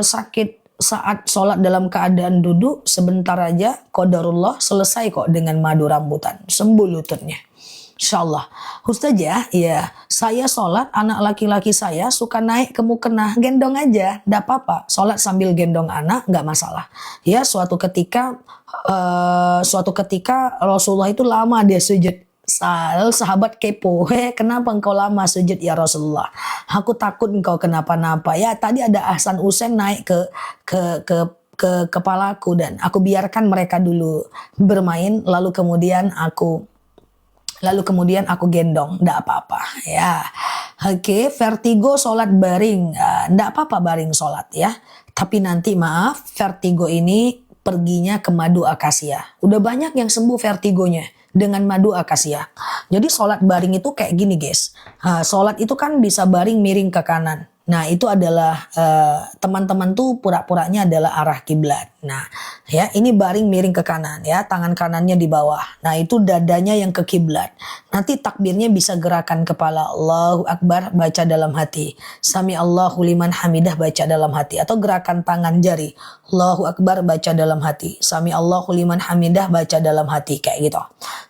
Sakit saat sholat dalam keadaan duduk, sebentar aja qadarullah selesai kok dengan madu rambutan, sembuh lututnya. Insyaallah. Ustazah, ya saya sholat, anak laki-laki saya suka naik ke mukena, gendong aja, ndak apa-apa. Sholat sambil gendong anak nggak masalah. Ya suatu ketika Rasulullah itu lama dia sujud. Sahabat kepo, kenapa engkau lama sujud ya Rasulullah? Aku takut engkau kenapa-napa. Ya tadi ada Ahsan Hussein naik ke kepalaku dan aku biarkan mereka dulu bermain, lalu kemudian aku gendong, ndak apa-apa ya. Oke, vertigo sholat baring, ndak apa-apa baring sholat ya. Tapi nanti maaf, vertigo ini perginya ke madu akasia. Udah banyak yang sembuh vertigonya dengan madu akasia. Jadi sholat baring itu kayak gini guys. Sholat itu kan bisa baring miring ke kanan. Nah itu adalah teman-teman tuh pura-puranya adalah arah kiblat. Nah ya ini baring miring ke kanan ya, tangan kanannya di bawah. Nah itu dadanya yang ke kiblat. Nanti takbirnya bisa gerakan kepala, Allahu Akbar, baca dalam hati. Sami Allahu liman hamidah, baca dalam hati. Atau gerakan tangan jari, Allahu Akbar, baca dalam hati. Sami Allahu liman hamidah, baca dalam hati, kayak gitu.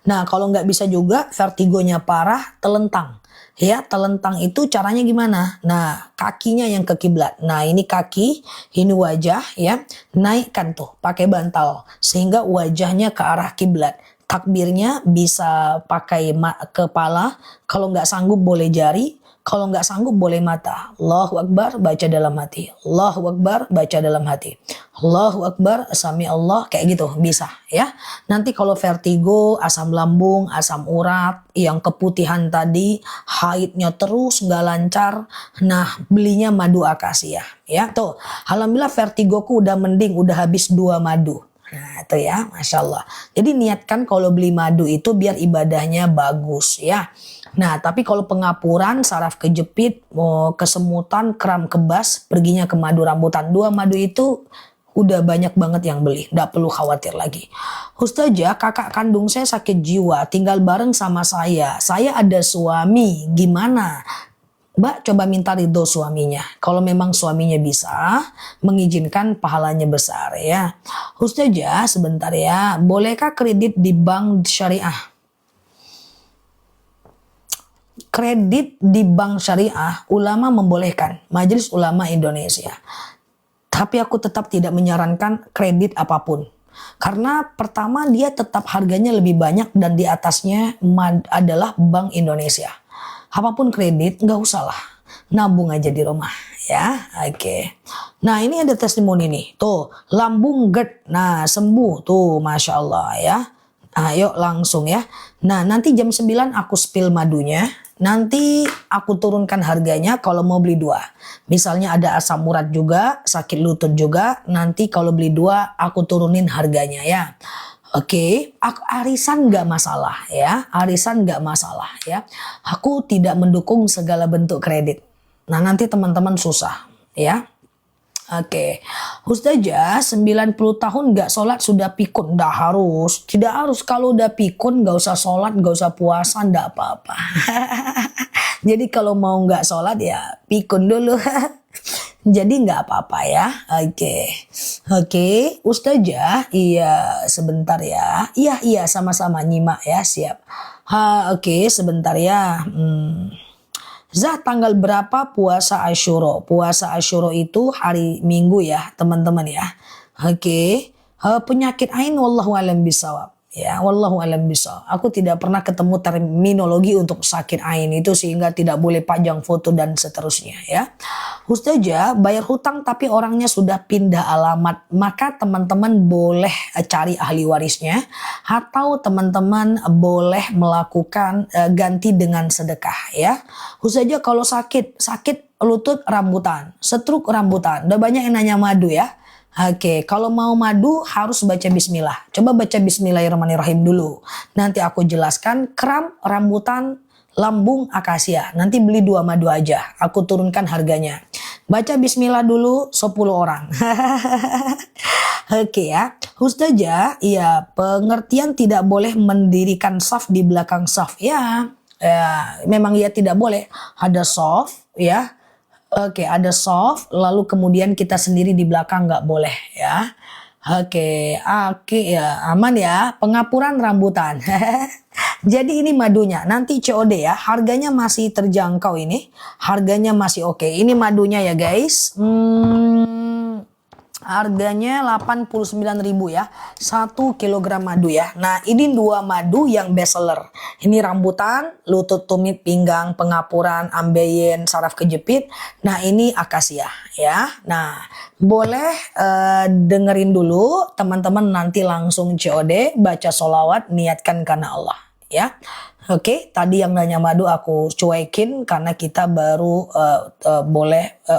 Nah kalau nggak bisa juga, vertigonya parah, telentang. Ya, telentang itu caranya gimana? Nah, kakinya yang ke kiblat. Nah, ini kaki, ini wajah ya. Naikkan tuh pakai bantal sehingga wajahnya ke arah kiblat. Takbirnya bisa pakai kepala, kalau nggak sanggup boleh jari, kalau nggak sanggup boleh mata. Allahu Akbar, baca dalam hati. Allahu Akbar, baca dalam hati. Allahu Akbar, sami Allah, kayak gitu bisa ya. Nanti kalau vertigo, asam lambung, asam urat, yang keputihan tadi, haidnya terus nggak lancar, nah belinya madu akasia ya. Tuh, alhamdulillah vertigoku udah mending, udah habis 2 madu. Nah itu ya, Masya Allah. Jadi niatkan kalau beli madu itu biar ibadahnya bagus ya. Nah tapi kalau pengapuran, saraf kejepit, kesemutan, kram kebas, perginya ke madu rambutan. 2 madu itu udah banyak banget yang beli, nggak perlu khawatir lagi. Ustazah, kakak kandung saya sakit jiwa, tinggal bareng sama saya. Saya ada suami, gimana? Mbak coba minta ridho suaminya. Kalau memang suaminya bisa, mengizinkan pahalanya besar ya. Ustazah, sebentar ya, bolehkah kredit di bank syariah? Kredit di bank syariah, ulama membolehkan, Majelis Ulama Indonesia. Tapi aku tetap tidak menyarankan kredit apapun. Karena pertama dia tetap harganya lebih banyak dan di atasnya adalah Bank Indonesia. Apapun kredit nggak usah lah, nabung aja di rumah ya. Oke. Nah ini ada testimoni nih, tuh lambung GERD, nah sembuh tuh, Masya Allah ya. Ayo langsung ya. Nah nanti jam 9 aku spill madunya. Nanti aku turunkan harganya kalau mau beli 2. Misalnya ada asam urat juga, sakit lutut juga. Nanti kalau beli 2 aku turunin harganya ya. Oke, arisan nggak masalah ya. Arisan nggak masalah ya. Aku tidak mendukung segala bentuk kredit. Nah nanti teman-teman susah ya. Oke, Ustazah 90 tahun nggak sholat sudah pikun, nggak harus, tidak harus. Kalau udah pikun nggak usah sholat, nggak usah puasa, nggak apa-apa. Jadi kalau mau nggak sholat ya pikun dulu. Jadi nggak apa-apa ya. Oke, Ustazah, iya sebentar ya. Iya sama-sama nyimak ya, siap. Oke, sebentar ya. Zah, tanggal berapa puasa Asyura? Puasa Asyura itu hari Minggu ya teman-teman ya. Oke. Penyakit ain wallahu alam bisawab. Ya, wallahu alam bisawab. Aku tidak pernah ketemu terminologi untuk sakit ain itu sehingga tidak boleh pajang foto dan seterusnya ya. Ustazah, bayar hutang tapi orangnya sudah pindah alamat, maka teman-teman boleh cari ahli warisnya atau teman-teman boleh melakukan ganti dengan sedekah ya. Ustazah, kalau sakit lutut rambutan, stroke rambutan, udah banyak yang nanya madu ya. Oke, kalau mau madu harus baca bismillah. Coba baca bismillahirrahmanirrahim dulu. Nanti aku jelaskan kram, rambutan, lambung, akasia. Nanti beli 2 madu aja. Aku turunkan harganya. Baca bismillah dulu 10 orang. Oke ya. Ustazah, ya pengertian tidak boleh mendirikan saf di belakang saf. Ya memang ya tidak boleh. Ada saf ya. Oke, ada soft, lalu kemudian kita sendiri di belakang nggak boleh ya. Oke ya, aman ya. Pengapuran rambutan. Jadi ini madunya. Nanti COD ya. Harganya masih terjangkau ini. Harganya masih oke. Ini madunya ya guys. Harganya 89.000 ya. 1 kilogram madu ya. Nah, ini 2 madu yang best seller. Ini rambutan, lutut tumit pinggang, pengapuran, ambeien, saraf kejepit. Nah, ini akasia ya. Nah, boleh dengerin dulu teman-teman, nanti langsung COD, baca sholawat, niatkan karena Allah ya. Oke, tadi yang nanya madu aku cuekin karena kita baru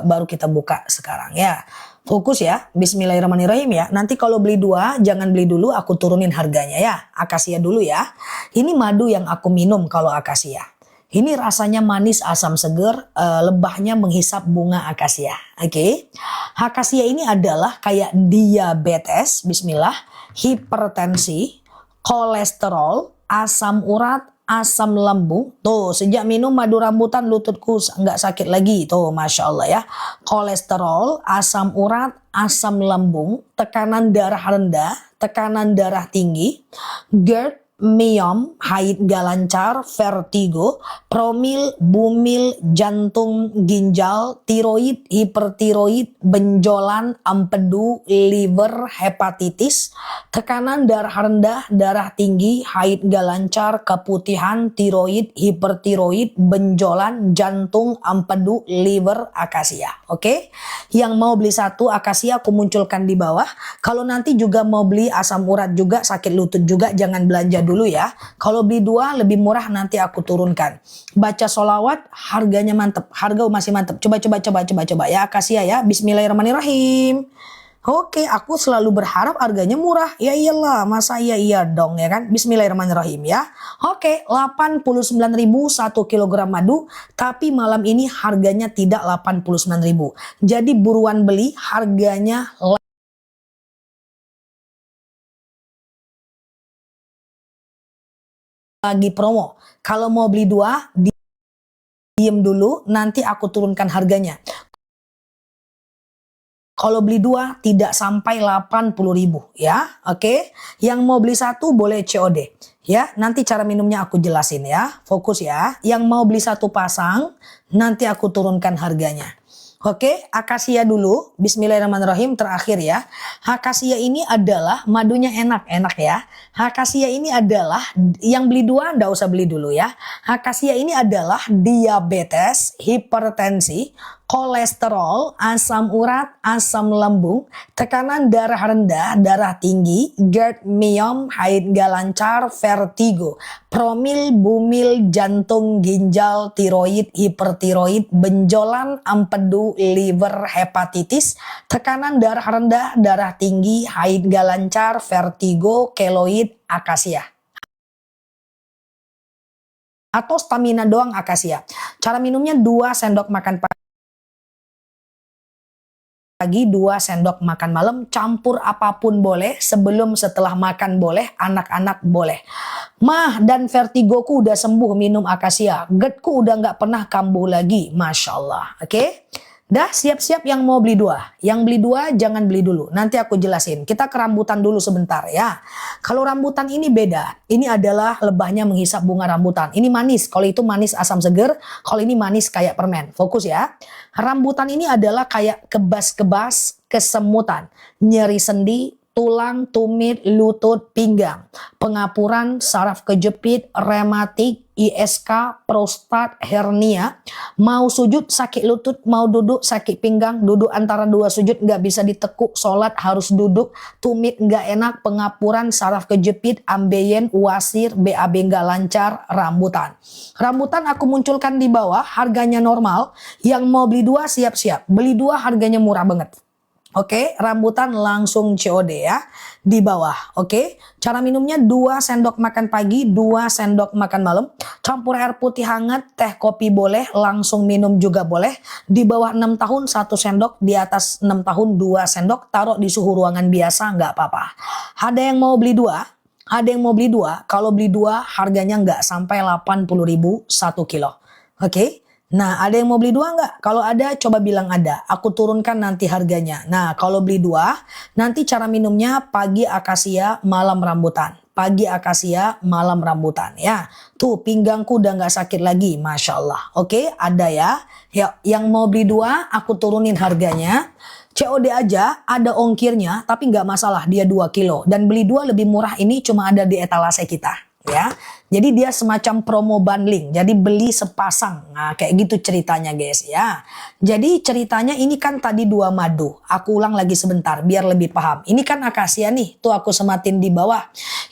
baru kita buka sekarang ya. Fokus ya, bismillahirrahmanirrahim ya. Nanti kalau beli 2, jangan beli dulu, aku turunin harganya ya. Akasia dulu ya. Ini madu yang aku minum kalau akasia. Ini rasanya manis, asam seger, lebahnya menghisap bunga akasia. Oke. Akasia ini adalah kayak diabetes, bismillah, hipertensi, kolesterol, asam urat, asam lambung. Tuh, sejak minum madu rambutan lututku nggak sakit lagi. Tuh, Masya Allah ya. Kolesterol, asam urat, asam lambung, tekanan darah rendah, tekanan darah tinggi, GERD, myom, haid gak lancar, vertigo, promil, bumil, jantung, ginjal, tiroid, hipertiroid, benjolan, empedu, liver, hepatitis, tekanan darah rendah, darah tinggi, haid gak lancar, keputihan, tiroid, hipertiroid, benjolan, jantung, empedu, liver, akasia. Oke? Yang mau beli 1 akasia aku munculkan di bawah. Kalau nanti juga mau beli asam urat juga, sakit lutut juga, jangan belanja dulu ya. Kalau beli 2 lebih murah, nanti aku turunkan. Baca sholawat, harganya mantep. Harga masih mantep. Coba ya akasia ya. Bismillahirrahmanirrahim. Oke, aku selalu berharap harganya murah. Ya iyalah, masa iya dong ya kan. Bismillahirrahmanirrahim ya. Oke, 89.000 1 kilogram madu, tapi malam ini harganya tidak 89.000. Jadi buruan beli, harganya lagi promo. Kalau mau beli 2, diem dulu, nanti aku turunkan harganya. Kalau beli 2 tidak sampai 80.000 ya. Oke. Yang mau beli 1 boleh COD ya. Nanti cara minumnya aku jelasin ya. Fokus ya. Yang mau beli 1 pasang, nanti aku turunkan harganya. Oke, akasia dulu. Bismillahirrahmanirrahim, terakhir ya. Akasia ini adalah madunya enak ya. Akasia ini adalah, yang beli 2 ndak usah beli dulu ya. Akasia ini adalah diabetes, hipertensi, kolesterol, asam urat, asam lambung, tekanan darah rendah, darah tinggi, GERD, myom, haid gak lancar, vertigo, promil, bumil, jantung, ginjal, tiroid, hipertiroid, benjolan, empedu, liver, hepatitis, tekanan darah rendah, darah tinggi, haid gak lancar, vertigo, keloid, akasia. Atau stamina doang akasia. Cara minumnya 2 sendok makan pagi, 2 sendok makan malam, campur apapun boleh, sebelum setelah makan boleh, anak-anak boleh. Mah dan vertigoku udah sembuh minum akasia, GERD-ku udah nggak pernah kambuh lagi, Masya Allah. Oke? Dah siap-siap yang mau beli 2. Yang beli 2 jangan beli dulu, nanti aku jelasin. Kita ke rambutan dulu sebentar ya. Kalau rambutan ini beda, ini adalah lebahnya menghisap bunga rambutan. Ini manis, kalau itu manis asam seger, kalau ini manis kayak permen. Fokus ya. Rambutan ini adalah kayak kebas-kebas, kesemutan, nyeri sendi, tulang, tumit, lutut, pinggang, pengapuran, saraf kejepit, rematik, ISK, prostat, hernia, mau sujud sakit lutut, mau duduk sakit pinggang, duduk antara 2 sujud nggak bisa ditekuk, sholat harus duduk, tumit nggak enak, pengapuran, saraf kejepit, ambeien, wasir, BAB nggak lancar, rambutan. Rambutan aku munculkan di bawah, harganya normal, yang mau beli 2 siap-siap, beli 2 harganya murah banget. Oke, rambutan langsung COD ya, di bawah. Oke, cara minumnya 2 sendok makan pagi, 2 sendok makan malam. Campur air putih hangat, teh kopi boleh, langsung minum juga boleh. Di bawah 6 tahun 1 sendok, di atas 6 tahun 2 sendok. Taruh di suhu ruangan biasa, nggak apa-apa. Ada yang mau beli 2? Ada yang mau beli 2? Kalau beli 2 harganya nggak sampai 80.000 1 kilo. Oke. Nah, ada yang mau beli dua nggak? Kalau ada, coba bilang ada. Aku turunkan nanti harganya. Nah, kalau beli dua, nanti cara minumnya pagi akasia, malam rambutan. Pagi akasia, malam rambutan ya. Tuh, pinggangku udah nggak sakit lagi, Masya Allah. Oke, ada ya. Ya, yang mau beli dua, aku turunin harganya. COD aja ada ongkirnya, tapi nggak masalah, dia 2 kilo. Dan beli dua lebih murah ini cuma ada di etalase kita. Ya, jadi dia semacam promo bundling, jadi beli sepasang. Nah, kayak gitu ceritanya guys ya. Jadi ceritanya ini kan tadi dua madu. Aku ulang lagi sebentar biar lebih paham. Ini kan akasia nih, tuh aku sematin di bawah.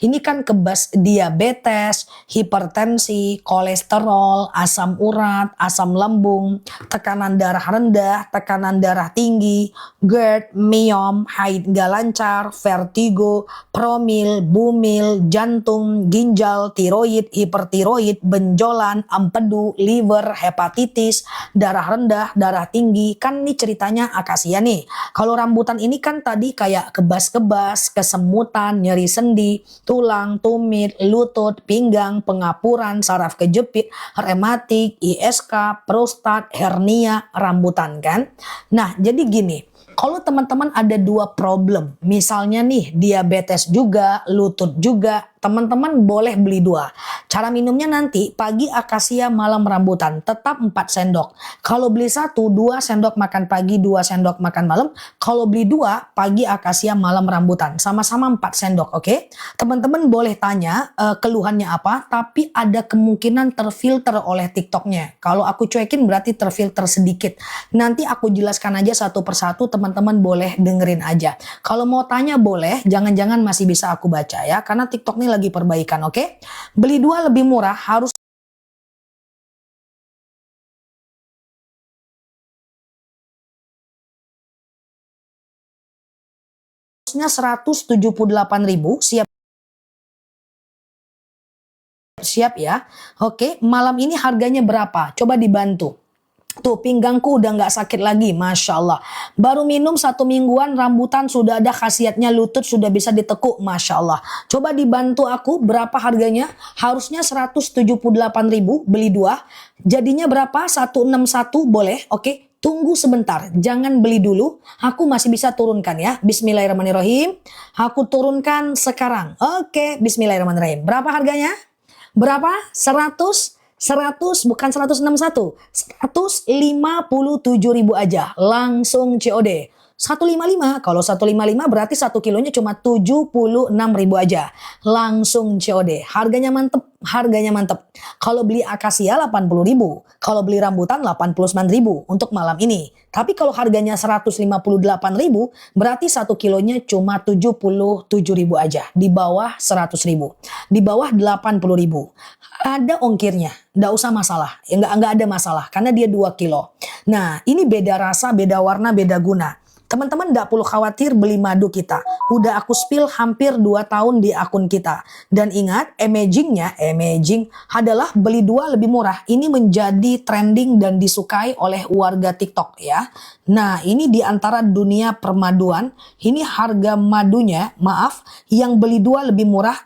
Ini kan kebas diabetes, hipertensi, kolesterol, asam urat, asam lambung, tekanan darah rendah, tekanan darah tinggi, GERD, myom, haid gak lancar, vertigo, promil, bumil, jantung, ginjal, tiroid, hipertiroid, benjolan, empedu, liver, hepatitis, darah rendah, darah tinggi. Kan nih ceritanya akasia nih. Kalau rambutan ini kan tadi kayak kebas-kebas, kesemutan, nyeri sendi, tulang, tumit, lutut, pinggang, pengapuran, saraf kejepit, rematik, ISK, prostat, hernia, rambutan kan. Nah, jadi gini. Kalau teman-teman ada dua problem, misalnya nih diabetes juga, lutut juga, teman-teman boleh beli dua. Cara minumnya nanti pagi akasia, malam rambutan, tetap 4 sendok. Kalau beli satu, 2 sendok makan pagi, 2 sendok makan malam. Kalau beli dua, pagi akasia, malam rambutan, sama-sama 4 sendok, oke? Teman-teman boleh tanya keluhannya apa, tapi ada kemungkinan terfilter oleh TikToknya. Kalau aku cuekin berarti terfilter sedikit. Nanti aku jelaskan aja satu persatu, teman-teman boleh dengerin aja. Kalau mau tanya boleh, jangan-jangan masih bisa aku baca ya, karena TikTok ini lagi perbaikan, oke? Beli dua lebih murah, harusnya 178.000, siap ya. Oke, malam ini harganya berapa? Coba dibantu. Tuh pinggangku udah nggak sakit lagi, Masya Allah. Baru minum 1 mingguan rambutan sudah ada khasiatnya, lutut sudah bisa ditekuk, Masya Allah. Coba dibantu aku berapa harganya? Harusnya 178.000, beli dua. Jadinya berapa? 161 boleh, oke. Tunggu sebentar, jangan beli dulu. Aku masih bisa turunkan ya. Bismillahirrahmanirrahim. Aku turunkan sekarang. Oke, Bismillahirrahmanirrahim. Berapa harganya? Berapa? 100 bukan 161, 157.000 aja langsung COD. 155, kalau 155 berarti 1 kilonya cuma 76.000 aja langsung COD. Harganya mantep, harganya mantep. Kalau beli akasia 80.000, kalau beli rambutan 89.000 untuk malam ini. Tapi kalau harganya 158.000 berarti 1 kilonya cuma 77.000 aja, di bawah 100.000, di bawah 80.000. Ada ongkirnya, nggak usah masalah, ya nggak ada masalah karena dia 2 kilo. Nah ini beda rasa, beda warna, beda guna. Teman-teman nggak perlu khawatir beli madu kita. Udah aku spill hampir 2 tahun di akun kita. Dan ingat, amazing adalah beli dua lebih murah. Ini menjadi trending dan disukai oleh warga TikTok ya. Nah ini di antara dunia permaduan, ini harga madunya, maaf, yang beli dua lebih murah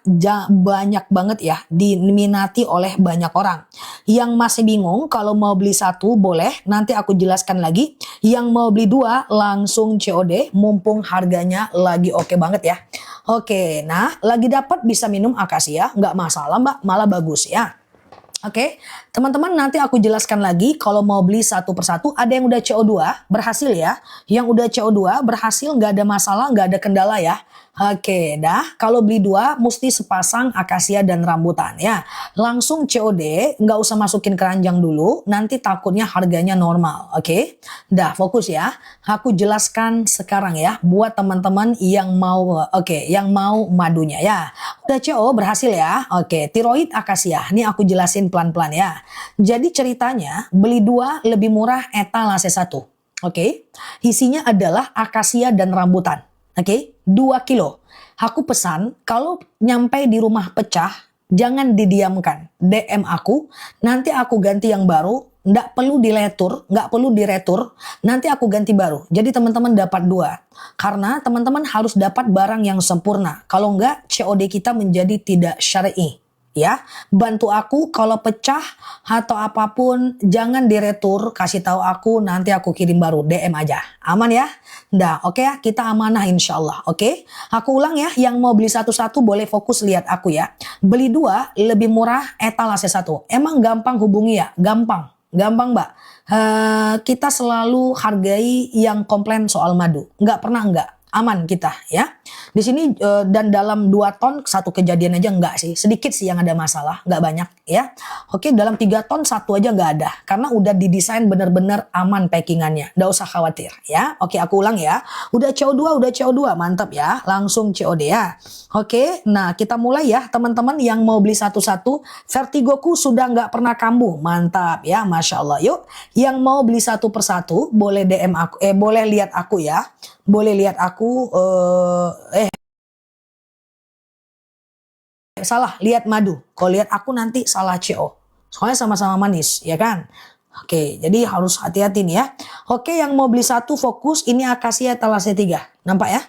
banyak banget ya. Diminati oleh banyak orang. Yang masih bingung kalau mau beli satu boleh, nanti aku jelaskan lagi. Yang mau beli dua langsung COD, mumpung harganya lagi oke banget ya. Oke, nah lagi dapat bisa minum akasia, nggak masalah mbak, malah bagus ya. Oke, teman-teman nanti aku jelaskan lagi kalau mau beli satu persatu. Ada yang udah CO2 berhasil ya. Yang udah CO2 berhasil, nggak ada masalah, nggak ada kendala ya. Oke, dah. Kalau beli dua mesti sepasang akasia dan rambutan ya. Langsung COD, nggak usah masukin keranjang dulu. Nanti takutnya harganya normal. Oke, dah fokus ya. Aku jelaskan sekarang ya buat teman-teman yang mau, yang mau madunya ya. Udah CO berhasil ya. Oke, tiroid akasia. Ini aku jelasin pelan-pelan ya. Jadi ceritanya beli dua lebih murah etalase 1. Oke, isinya adalah akasia dan rambutan. Oke, 2 kilo. Aku pesan kalau nyampe di rumah pecah, jangan didiamkan. DM aku, nanti aku ganti yang baru. Nggak perlu diletur, nggak perlu diretur. Nanti aku ganti baru. Jadi teman-teman dapat 2. Karena teman-teman harus dapat barang yang sempurna. Kalau nggak, COD kita menjadi tidak syar'i. ya. Bantu aku kalau pecah atau apapun jangan diretur, kasih tahu aku nanti aku kirim baru, DM aja. Aman ya? Nah, oke ya, kita amanah insya Allah. Oke, aku ulang ya, yang mau beli satu-satu boleh fokus lihat aku ya. Beli dua lebih murah, etalase satu. Emang gampang hubungi ya? Gampang, gampang Mbak. Kita selalu hargai yang komplain soal madu. Nggak pernah nggak. Aman kita ya. Di sini dan dalam 2 ton satu kejadian aja enggak sih. Sedikit sih yang ada masalah, nggak banyak ya. Oke, dalam 3 ton satu aja nggak ada. Karena udah didesain bener-bener aman packingannya. Nggak usah khawatir ya. Oke, aku ulang ya. Udah CO2, mantap ya. Langsung COD ya. Oke, nah kita mulai ya teman-teman yang mau beli satu-satu. Vertigoku sudah nggak pernah kambuh. Mantap ya, Masya Allah. Yuk, yang mau beli satu persatu boleh DM aku, boleh lihat aku ya. Boleh lihat aku, salah, lihat madu. Kalau lihat aku nanti salah CO. Soalnya sama-sama manis, ya kan? Oke, jadi harus hati-hati nih ya. Oke, yang mau beli satu fokus, ini akasia etalase 3. Nampak ya?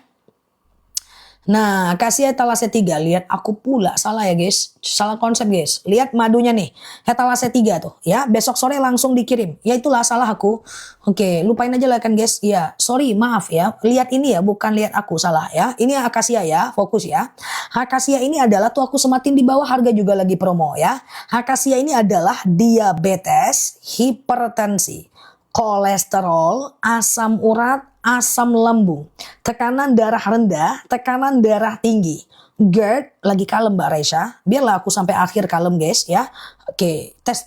Nah, kasih etalase 3. Lihat aku pula. Salah ya guys. Salah konsep guys. Lihat madunya nih. Etalase 3 tuh. Ya, besok sore langsung dikirim. Ya itulah salah aku. Oke, lupain aja lah kan guys. Ya, sorry, maaf ya. Lihat ini ya, bukan lihat aku. Salah ya. Ini akasia ya. Fokus ya. Akasia ini adalah tuh aku sematin di bawah, harga juga lagi promo ya. Akasia ini adalah diabetes, hipertensi, kolesterol, asam urat, asam lambung, tekanan darah rendah, tekanan darah tinggi. GERD, lagi kalem Mbak Raisya. Biarlah aku sampai akhir kalem guys ya. Oke, tes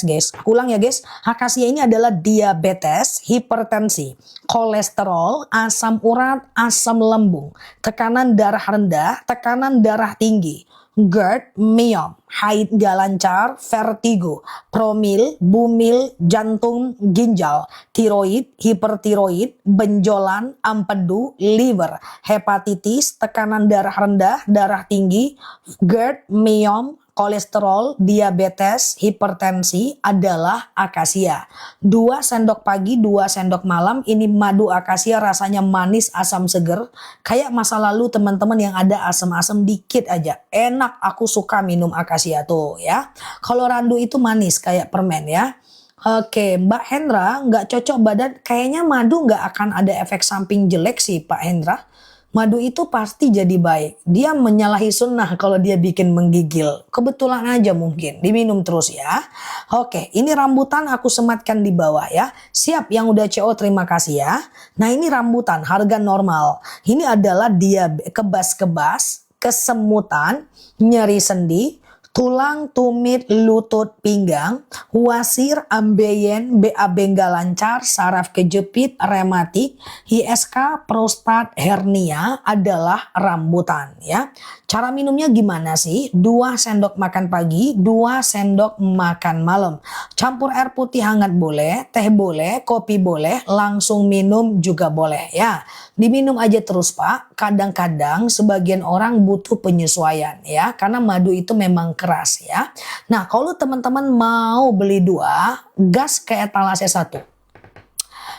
guys. Aku ulang ya guys. Akasia ini adalah diabetes, hipertensi, kolesterol, asam urat, asam lambung, tekanan darah rendah, tekanan darah tinggi. GERD, myom, haid gak lancar, vertigo, promil, bumil, jantung, ginjal, tiroid, hipertiroid, benjolan, empedu, liver, hepatitis, tekanan darah rendah, darah tinggi, GERD, myom, kolesterol, diabetes, hipertensi adalah akasia. 2 sendok pagi, 2 sendok malam. Ini madu akasia rasanya manis, asam seger. Kayak masa lalu teman-teman yang ada asam-asam dikit aja. Enak, aku suka minum akasia tuh ya. Kalau randu itu manis kayak permen ya. Oke, Mbak Hendra nggak cocok badan. Kayaknya madu nggak akan ada efek samping jelek sih Pak Hendra. Madu itu pasti jadi baik. Dia menyalahi sunnah kalau dia bikin menggigil. Kebetulan aja mungkin. Diminum terus ya. Oke, ini rambutan aku sematkan di bawah ya. Siap yang udah CO, terima kasih ya. Nah ini rambutan harga normal. Ini adalah dia kebas-kebas, kesemutan, nyeri sendi, tulang, tumit, lutut, pinggang, wasir, ambeien, BAB nggak lancar, saraf kejepit, rematik, ISK, prostat, hernia adalah rambutan ya. Cara minumnya gimana sih? 2 sendok makan pagi, 2 sendok makan malam. Campur air putih hangat boleh, teh boleh, kopi boleh, langsung minum juga boleh ya. Diminum aja terus Pak. Kadang-kadang sebagian orang butuh penyesuaian ya, karena madu itu memang keras ya. Nah, kalau teman-teman mau beli 2, gas ke etalase 1.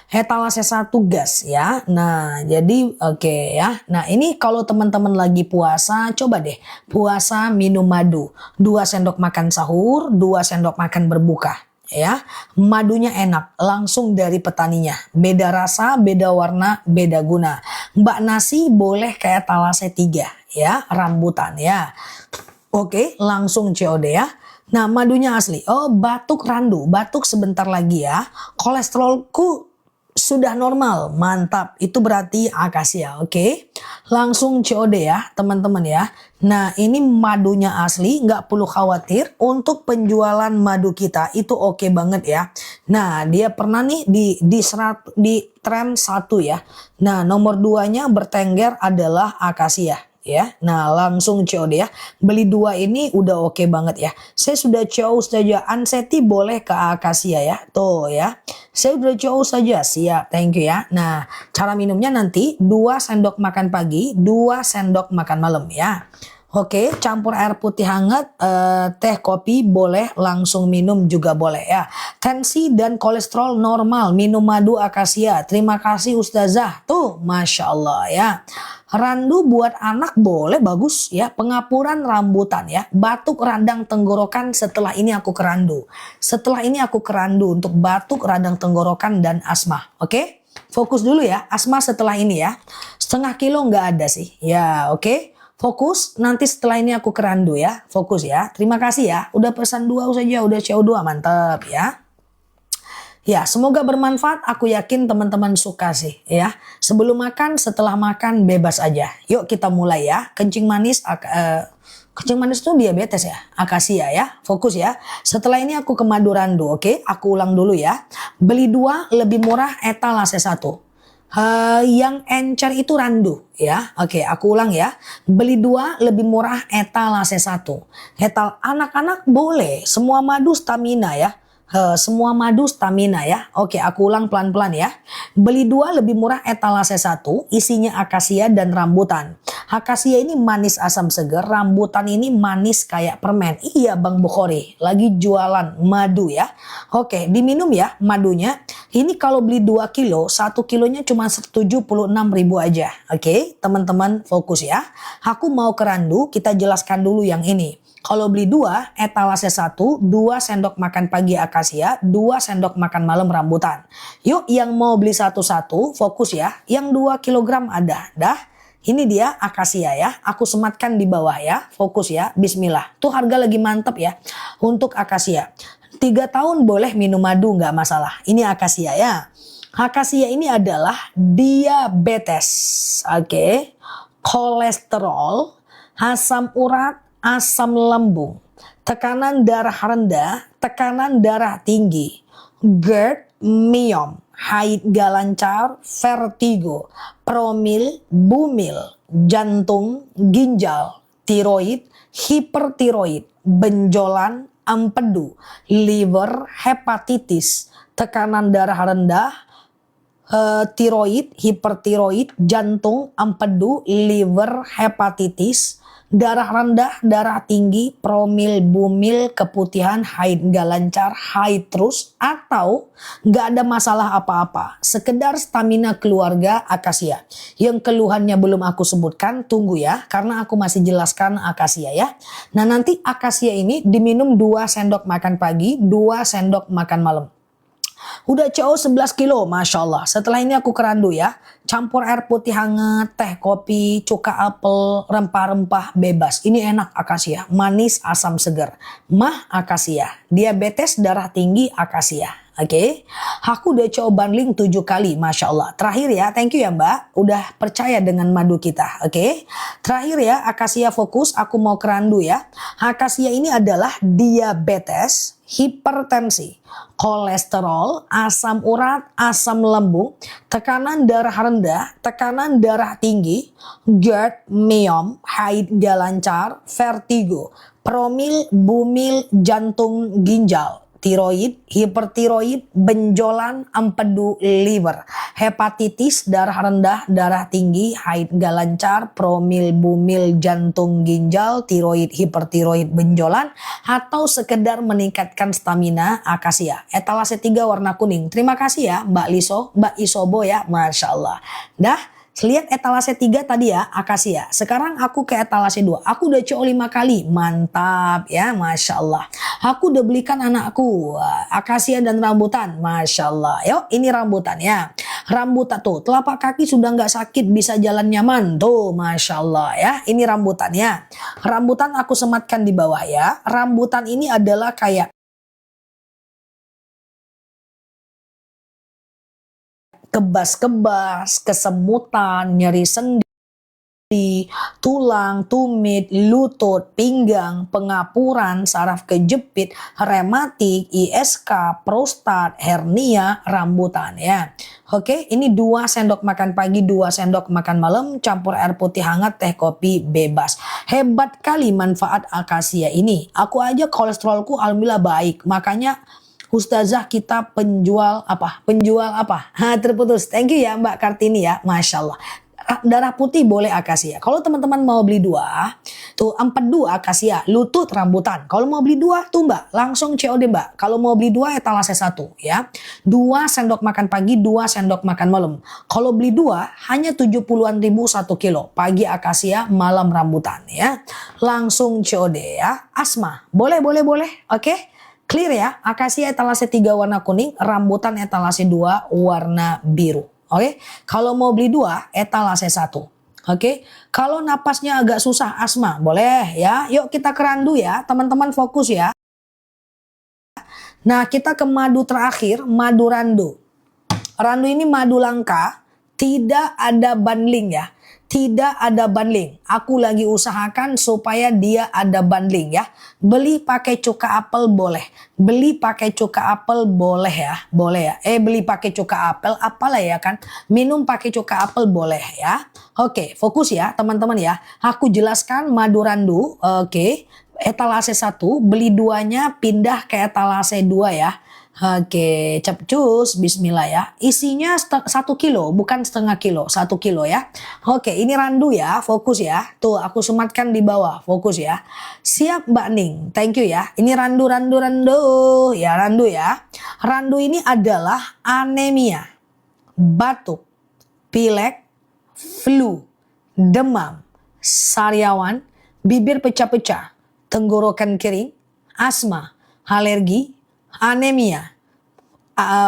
Etalase 1 gas ya. Nah, jadi oke ya. Nah, ini kalau teman-teman lagi puasa, coba deh puasa minum madu. 2 sendok makan sahur, 2 sendok makan berbuka. Ya, madunya enak, langsung dari petaninya. Beda rasa, beda warna, beda guna. Mbak nasi boleh ke etalase 3 ya, rambutan ya. Oke, langsung COD ya. Nah, madunya asli. Oh, batuk randu, batuk sebentar lagi ya. Kolesterolku sudah normal, mantap. Itu berarti akasia, oke. Langsung COD ya, teman-teman ya. Nah, ini madunya asli, nggak perlu khawatir. Untuk penjualan madu kita itu oke banget ya. Nah, dia pernah nih di tren 1 ya. Nah, nomor 2-nya bertengger adalah akasia. Ya, nah langsung COD ya. Beli 2 ini udah oke banget ya. Saya sudah CO saja. Anseti boleh ke akasia ya. Tuh ya. Saya udah CO saja. Siap. Thank you ya. Nah, cara minumnya nanti 2 sendok makan pagi, 2 sendok makan malam ya. Oke, campur air putih hangat, teh, kopi boleh, langsung minum juga boleh ya. Tensi dan kolesterol normal, minum madu akasia. Terima kasih Ustazah. Tuh, Masya Allah ya. Randu buat anak boleh, bagus ya. Pengapuran rambutan ya. Batuk radang tenggorokan, setelah ini aku ke randu. Setelah ini aku ke randu untuk batuk radang tenggorokan dan asma. Oke? Fokus dulu ya. Asma setelah ini ya. Setengah kilo nggak ada sih. Ya, oke. Fokus, nanti setelah ini aku ke randu ya. Fokus ya. Terima kasih ya. Udah pesan 2 saja, udah CO2, mantap ya. Ya, semoga bermanfaat. Aku yakin teman-teman suka sih ya. Sebelum makan, setelah makan bebas aja. Yuk kita mulai ya. Kencing manis itu diabetes ya. Akasia ya. Fokus ya. Setelah ini aku ke madu randu, oke? Aku ulang dulu ya. Beli 2 lebih murah etalase 1. Yang encer itu randu ya. Oke, aku ulang ya. Beli 2 lebih murah etalase 1. Etal anak-anak boleh. Semua madu stamina ya. Semua madu stamina ya. Oke, aku ulang pelan-pelan ya. Beli 2 lebih murah etalase 1. Isinya akasia dan rambutan. Akasia ini manis asam seger. Rambutan ini manis kayak permen. Iya Bang Bukhari, lagi jualan madu ya. Oke, diminum ya madunya. Ini kalau beli 2 kilo, 1 kilonya cuma 76.000 aja. Oke, teman-teman fokus ya. Aku mau ke randu, kita jelaskan dulu yang ini. Kalau beli 2, etalase 1, 2 sendok makan pagi akasia, 2 sendok makan malam rambutan. Yuk yang mau beli satu-satu, fokus ya. Yang 2 kilogram ada, dah. Ini dia akasia ya, aku sematkan di bawah ya, fokus ya, bismillah. Tuh harga lagi mantep ya, untuk akasia. 3 tahun boleh minum madu nggak masalah, ini akasia ya. Akasia ini adalah diabetes, oke. Kolesterol, asam urat, asam lambung, tekanan darah rendah, tekanan darah tinggi, GERD, myom, haid gak lancar, vertigo, promil, bumil, jantung, ginjal, tiroid, hipertiroid, benjolan, empedu, liver, hepatitis, tekanan darah rendah, tiroid, hipertiroid, jantung, empedu, liver, hepatitis, darah rendah, darah tinggi, promil, bumil, keputihan, haid gak lancar, haid terus, atau gak ada masalah apa-apa, sekedar stamina keluarga akasia. Yang keluhannya belum aku sebutkan, tunggu ya, karena aku masih jelaskan akasia ya. Nah nanti akasia ini diminum 2 sendok makan pagi, 2 sendok makan malam. Udah CO 11 kilo, Masya Allah. Setelah ini aku ke randu ya. Campur air putih hangat, teh kopi, cuka apel, rempah-rempah bebas. Ini enak akasia, manis asam seger. Mah akasia, diabetes darah tinggi akasia. Oke, aku udah coba bundling 7 kali, Masya Allah. Terakhir ya, thank you ya Mbak, udah percaya dengan madu kita. Oke, terakhir ya, akasia fokus, aku mau kerandu ya. Akasia ini adalah diabetes, hipertensi, kolesterol, asam urat, asam lambung, tekanan darah rendah, tekanan darah tinggi, GERD, myom, haid gak lancar, vertigo, promil, bumil, jantung, ginjal, tiroid, hipertiroid, benjolan, empedu, liver, hepatitis, darah rendah, darah tinggi, haid gak lancar, promil, bumil, jantung, ginjal, tiroid, hipertiroid, benjolan, atau sekedar meningkatkan stamina akasia. Etalase 3 warna kuning. Terima kasih ya Mbak Liso, Mbak Isobo ya, Masya Allah. Dah. Lihat etalase 3 tadi ya, akasia. Sekarang aku ke etalase 2. Aku udah CO 5 kali. Mantap ya, Masya Allah. Aku udah belikan anakku akasia dan rambutan. Masya Allah. Yuk, ini rambutan ya. Rambutan tuh, telapak kaki sudah nggak sakit, bisa jalan nyaman. Tuh, Masya Allah ya. Ini rambutan ya. Rambutan aku sematkan di bawah ya. Rambutan ini adalah kayak kebas-kebas, kesemutan, nyeri sendi, tulang, tumit, lutut, pinggang, pengapuran, saraf kejepit, rematik, ISK, prostat, hernia, rambutan ya. Oke, ini 2 sendok makan pagi, 2 sendok makan malam, campur air putih hangat, teh kopi bebas. Hebat kali manfaat akasia ini. Aku aja kolesterolku alhamdulillah baik, makanya Ustazah kita penjual apa? Penjual apa? Terputus. Thank you ya Mbak Kartini ya. Masya Allah. Darah putih boleh akasia. Kalau teman-teman mau beli 2, Tuh 42 akasia, lutut rambutan. Kalau mau beli 2 tuh Mbak, langsung COD Mbak. Kalau mau beli 2 etalase 1 ya. 2 sendok makan pagi, 2 sendok makan malam. Kalau beli 2 hanya 70-an ribu 1 kilo. Pagi akasia, malam rambutan ya. Langsung COD ya. Asma, boleh. Oke. Clear ya. Akasia etalase 3 warna kuning, rambutan etalase 2 warna biru. Oke. Kalau mau beli 2 etalase 1. Oke, kalau napasnya agak susah asma, boleh ya. Yuk kita ke randu ya, teman-teman fokus ya. Nah, kita ke madu terakhir, madu randu. Randu ini madu langka, tidak ada bundling ya. Tidak ada bundling. Aku lagi usahakan supaya dia ada bundling ya. Beli pakai cuka apel boleh. Beli pakai cuka apel boleh ya. Boleh ya. Beli pakai cuka apel apalah ya kan. Minum pakai cuka apel boleh ya. Oke, fokus ya teman-teman ya. Aku jelaskan madu randu. Oke. Etalase 1, beli 2-nya pindah ke etalase 2 ya. Oke, capcus, bismillah ya. Isinya 1 kilo, bukan setengah kilo, 1 kilo ya. Oke, ini randu ya, fokus ya. Tuh, aku sematkan di bawah, fokus ya. Siap Mbak Ning, thank you ya. Ini randu. Ya, randu ya. Randu ini adalah anemia, batuk, pilek, flu, demam, sariawan, bibir pecah-pecah, tenggorokan kering, asma, alergi, anemia,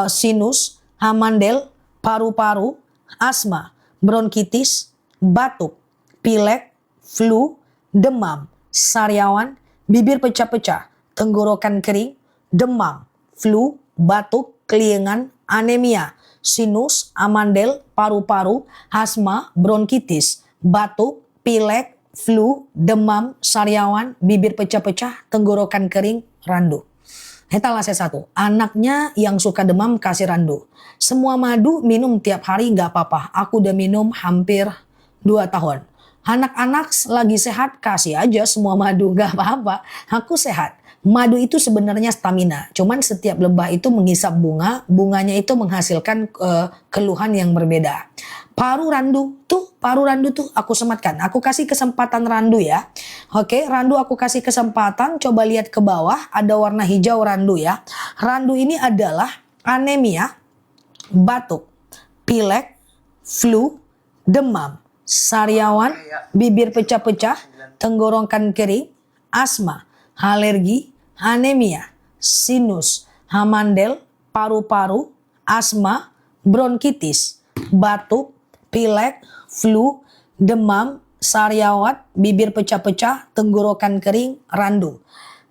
sinus, amandel, paru-paru, asma, bronkitis, batuk, pilek, flu, demam, sariawan, bibir pecah-pecah, tenggorokan kering, demam, flu, batuk, keliengan, anemia, sinus, amandel, paru-paru, asma, bronkitis, batuk, pilek, flu, demam, sariawan, bibir pecah-pecah, tenggorokan kering, randu. Etalase 1, anaknya yang suka demam kasih randu. Semua madu minum tiap hari nggak apa-apa. Aku udah minum hampir 2 tahun. Anak-anak lagi sehat kasih aja semua madu nggak apa-apa. Aku sehat. Madu itu sebenarnya stamina. Cuman setiap lebah itu menghisap bunga. Bunganya itu menghasilkan keluhan yang berbeda. Paru randu tuh aku sematkan. Aku kasih kesempatan randu ya. Oke, randu aku kasih kesempatan. Coba lihat ke bawah, ada warna hijau randu ya. Randu ini adalah anemia, batuk, pilek, flu, demam, sariawan, bibir pecah-pecah, tenggorokan kering, asma, alergi, anemia, sinus, amandel, paru-paru, asma, bronkitis, batuk, pilek, flu, demam, sariawan, bibir pecah-pecah, tenggorokan kering, randu.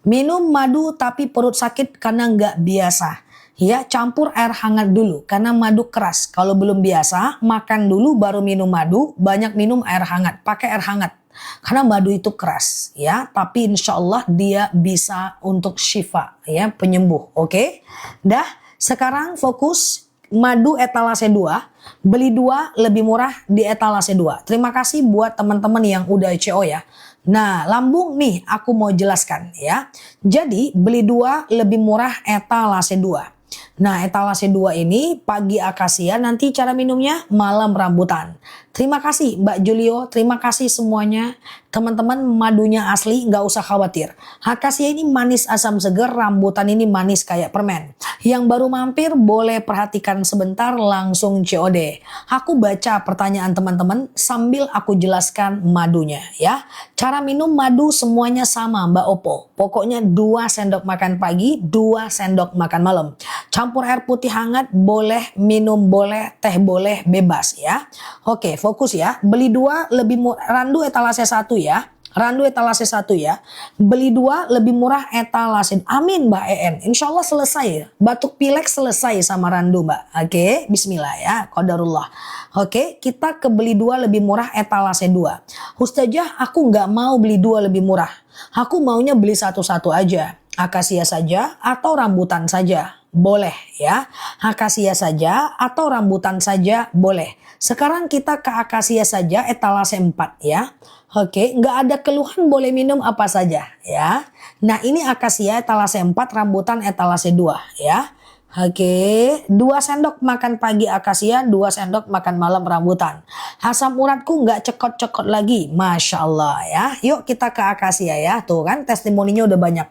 Minum madu tapi perut sakit karena nggak biasa. Ya, campur air hangat dulu karena madu keras. Kalau belum biasa, makan dulu baru minum madu. Banyak minum air hangat, pakai air hangat. Karena madu itu keras ya, tapi insya Allah dia bisa untuk syifa ya, penyembuh. Oke, dah sekarang fokus. Madu etalase 2, beli 2 lebih murah di etalase 2. Terima kasih buat teman-teman yang udah CO ya. Nah, lambung nih aku mau jelaskan ya. Jadi beli 2 lebih murah etalase 2. Nah, etalase 2 ini pagi akasia, nanti cara minumnya malam rambutan. Terima kasih Mbak Julio, terima kasih semuanya. Teman-teman madunya asli, nggak usah khawatir. Akasia ini manis asam seger, rambutan ini manis kayak permen. Yang baru mampir boleh perhatikan sebentar langsung COD. Aku baca pertanyaan teman-teman sambil aku jelaskan madunya ya. Cara minum madu semuanya sama Mbak Opo. Pokoknya 2 sendok makan pagi, 2 sendok makan malam. Campur air putih hangat boleh, minum boleh, teh boleh, bebas ya. Oke, fokus ya. Beli 2 lebih murah, randu etalase 1 ya. Randu etalase 1 ya. Beli 2 lebih murah etalase. Amin Mbak EN. Insya Allah selesai. Batuk pilek selesai sama randu Mbak. Oke, bismillah ya. Qadarullah. Oke, kita ke beli 2 lebih murah etalase 2. Ustazah, aku nggak mau beli 2 lebih murah. Aku maunya beli satu-satu aja. Akasia saja atau rambutan saja. Boleh ya. Akasia saja atau rambutan saja boleh. Sekarang kita ke akasia saja etalase 4 ya. Oke, nggak ada keluhan boleh minum apa saja ya. Nah ini akasia etalase 4, rambutan etalase 2 ya. Oke, 2 sendok makan pagi akasia, 2 sendok makan malam rambutan. Asam uratku nggak cekot-cekot lagi, Masya Allah ya. Yuk kita ke akasia ya, tuh kan testimoninya udah banyak.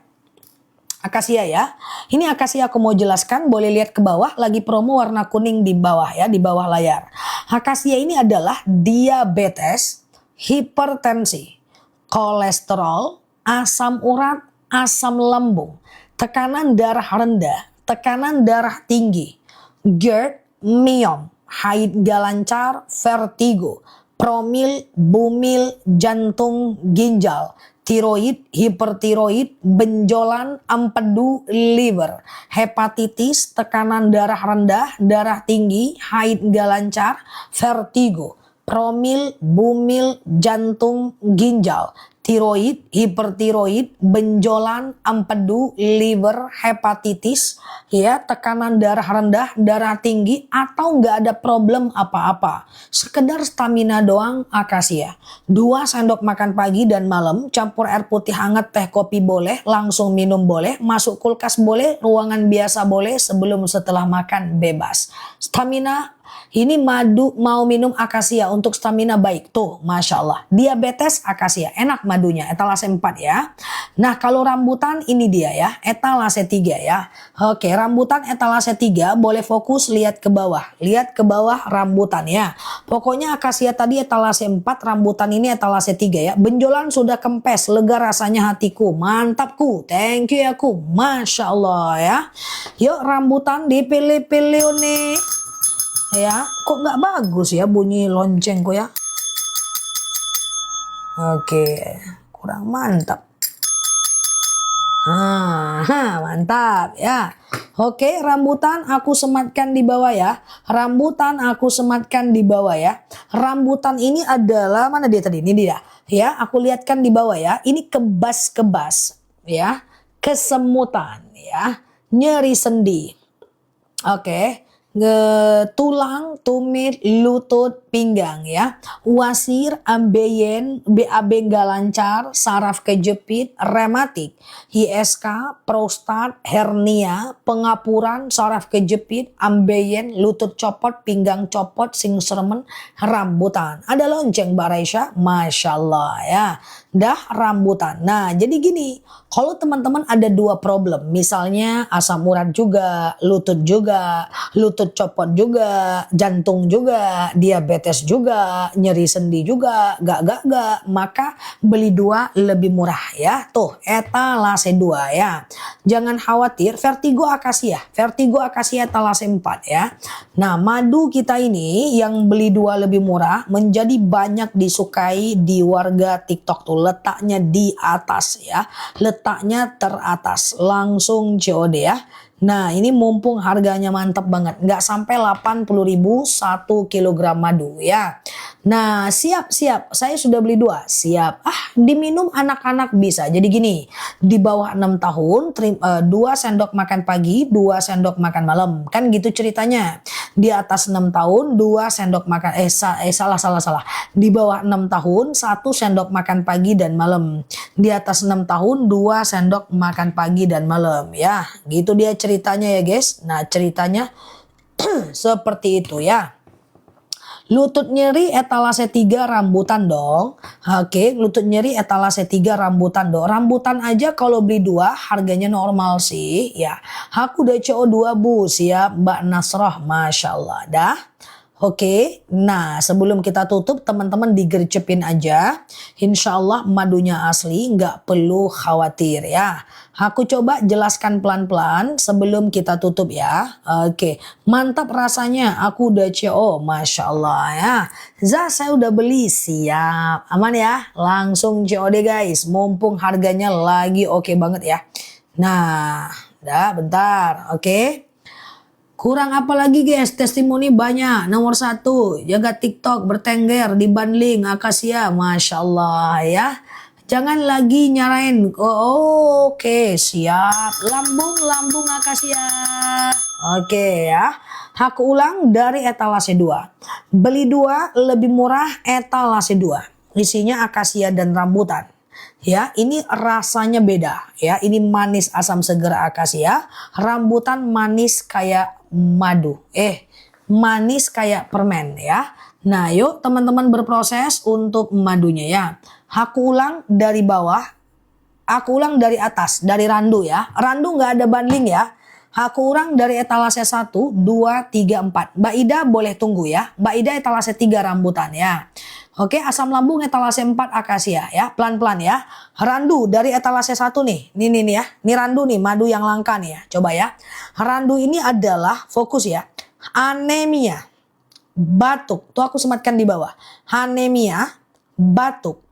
Akasia ya, ini akasia aku mau jelaskan, boleh lihat ke bawah, lagi promo warna kuning di bawah ya, di bawah layar. Akasia ini adalah diabetes, hipertensi, kolesterol, asam urat, asam lambung, tekanan darah rendah, tekanan darah tinggi, GERD, myom, haid gak lancar, vertigo, promil, bumil, jantung, ginjal, tiroid, hipertiroid, benjolan, empedu, liver, hepatitis, tekanan darah rendah, darah tinggi, haid gak lancar, vertigo, promil, bumil, jantung, ginjal, tiroid, hipertiroid, benjolan, empedu, liver, hepatitis, ya, tekanan darah rendah, darah tinggi, atau nggak ada problem apa-apa. Sekedar stamina doang, akasia. 2 sendok makan pagi dan malam, campur air putih hangat, teh kopi boleh, langsung minum boleh, masuk kulkas boleh, ruangan biasa boleh, sebelum setelah makan bebas. Stamina. Ini madu mau minum akasia untuk stamina baik. Tuh, Masya Allah. Diabetes akasia. Enak madunya. Etalase 4 ya. Nah, kalau rambutan ini dia ya. Etalase 3 ya. Oke, rambutan etalase 3. Boleh fokus lihat ke bawah. Lihat ke bawah rambutan ya. Pokoknya akasia tadi etalase 4. Rambutan ini etalase 3 ya. Benjolan sudah kempes. Lega rasanya hatiku. Mantapku. Thank you ya ku. Masya Allah ya. Yuk rambutan dipilih-pilih nih. Ya, kok nggak bagus ya bunyi loncengku ya? Oke, kurang mantap. Mantap ya. Oke, rambutan aku sematkan di bawah ya. Rambutan aku sematkan di bawah ya. Rambutan ini adalah, mana dia tadi? Ini dia. Ya, aku lihatkan di bawah ya. Ini kebas-kebas ya. Kesemutan ya. Nyeri sendi. Oke. Tulang, tumit, lutut, pinggang ya. Wasir, ambeien, BAB gak lancar, saraf kejepit, rematik, ISK, prostat, hernia, pengapuran, saraf kejepit, ambeien, lutut copot, pinggang copot, singsermen, rambutan. Ada lonceng Mbak Raisya, Masya Allah ya. Dah rambutan. Nah jadi gini, kalau teman-teman ada 2 problem, misalnya asam urat juga, lutut copot juga, jantung juga, diabetes juga, nyeri sendi juga, gak, maka beli 2 lebih murah ya. Tuh etalase 2 ya. Jangan khawatir, vertigo akasia etalase 4 ya. Nah madu kita ini yang beli 2 lebih murah menjadi banyak disukai di warga TikTok tuh. Letaknya di atas ya, letaknya teratas, langsung COD ya. Nah ini mumpung harganya mantap banget, nggak sampai 80.000 1 kilogram madu ya. Nah siap, saya sudah beli 2, siap. Diminum anak-anak bisa. Jadi gini, di bawah 6 tahun 2 sendok makan pagi, 2 sendok makan malam, kan gitu ceritanya. Di atas 6 tahun 2 sendok makan, salah. Di bawah 6 tahun 1 sendok makan pagi dan malam. Di atas 6 tahun 2 sendok makan pagi dan malam ya. Gitu dia ceritanya ya guys. Nah ceritanya seperti itu ya. Lutut nyeri etalase 3 rambutan dong. Oke, lutut nyeri etalase 3 rambutan dong. Rambutan aja kalau beli 2 harganya normal sih ya. Aku udah CO2 bu, siap Mbak Nasroh, Masya Allah dah. Oke, nah sebelum kita tutup teman-teman digercepin aja. Insya Allah madunya asli, nggak perlu khawatir ya. Aku coba jelaskan pelan-pelan sebelum kita tutup ya. Oke, mantap rasanya, aku udah CO, Masya Allah ya. Saya udah beli, siap, aman ya. Langsung COD guys, mumpung harganya lagi oke banget ya. Nah, bentar, oke. Kurang apa lagi guys, testimoni banyak. Nomor 1, jaga TikTok, bertengger, dibanding akasia, Masya Allah ya. Jangan lagi nyarain, oke siap. Lambung akasia. Oke ya. Aku ulang dari etalase 2. Beli 2 lebih murah etalase 2. Isinya akasia dan rambutan. Ya, ini rasanya beda ya. Ini manis asam seger akasia, rambutan manis kayak madu. Manis kayak permen ya. Nah, yuk teman-teman berproses untuk madunya ya. Aku ulang dari bawah, aku ulang dari atas, dari randu ya. Randu nggak ada banding ya. Aku ulang dari etalase 1, 2, 3, 4. Mbak Ida boleh tunggu ya. Mbak Ida etalase 3 rambutan ya. Oke, asam lambung etalase 4 akasia ya. Pelan-pelan ya. Randu dari etalase 1 nih. Nih ya. Ini randu nih, madu yang langka nih ya. Coba ya. Randu ini adalah, fokus ya, anemia, batuk. Tuh aku sematkan di bawah. Anemia, batuk,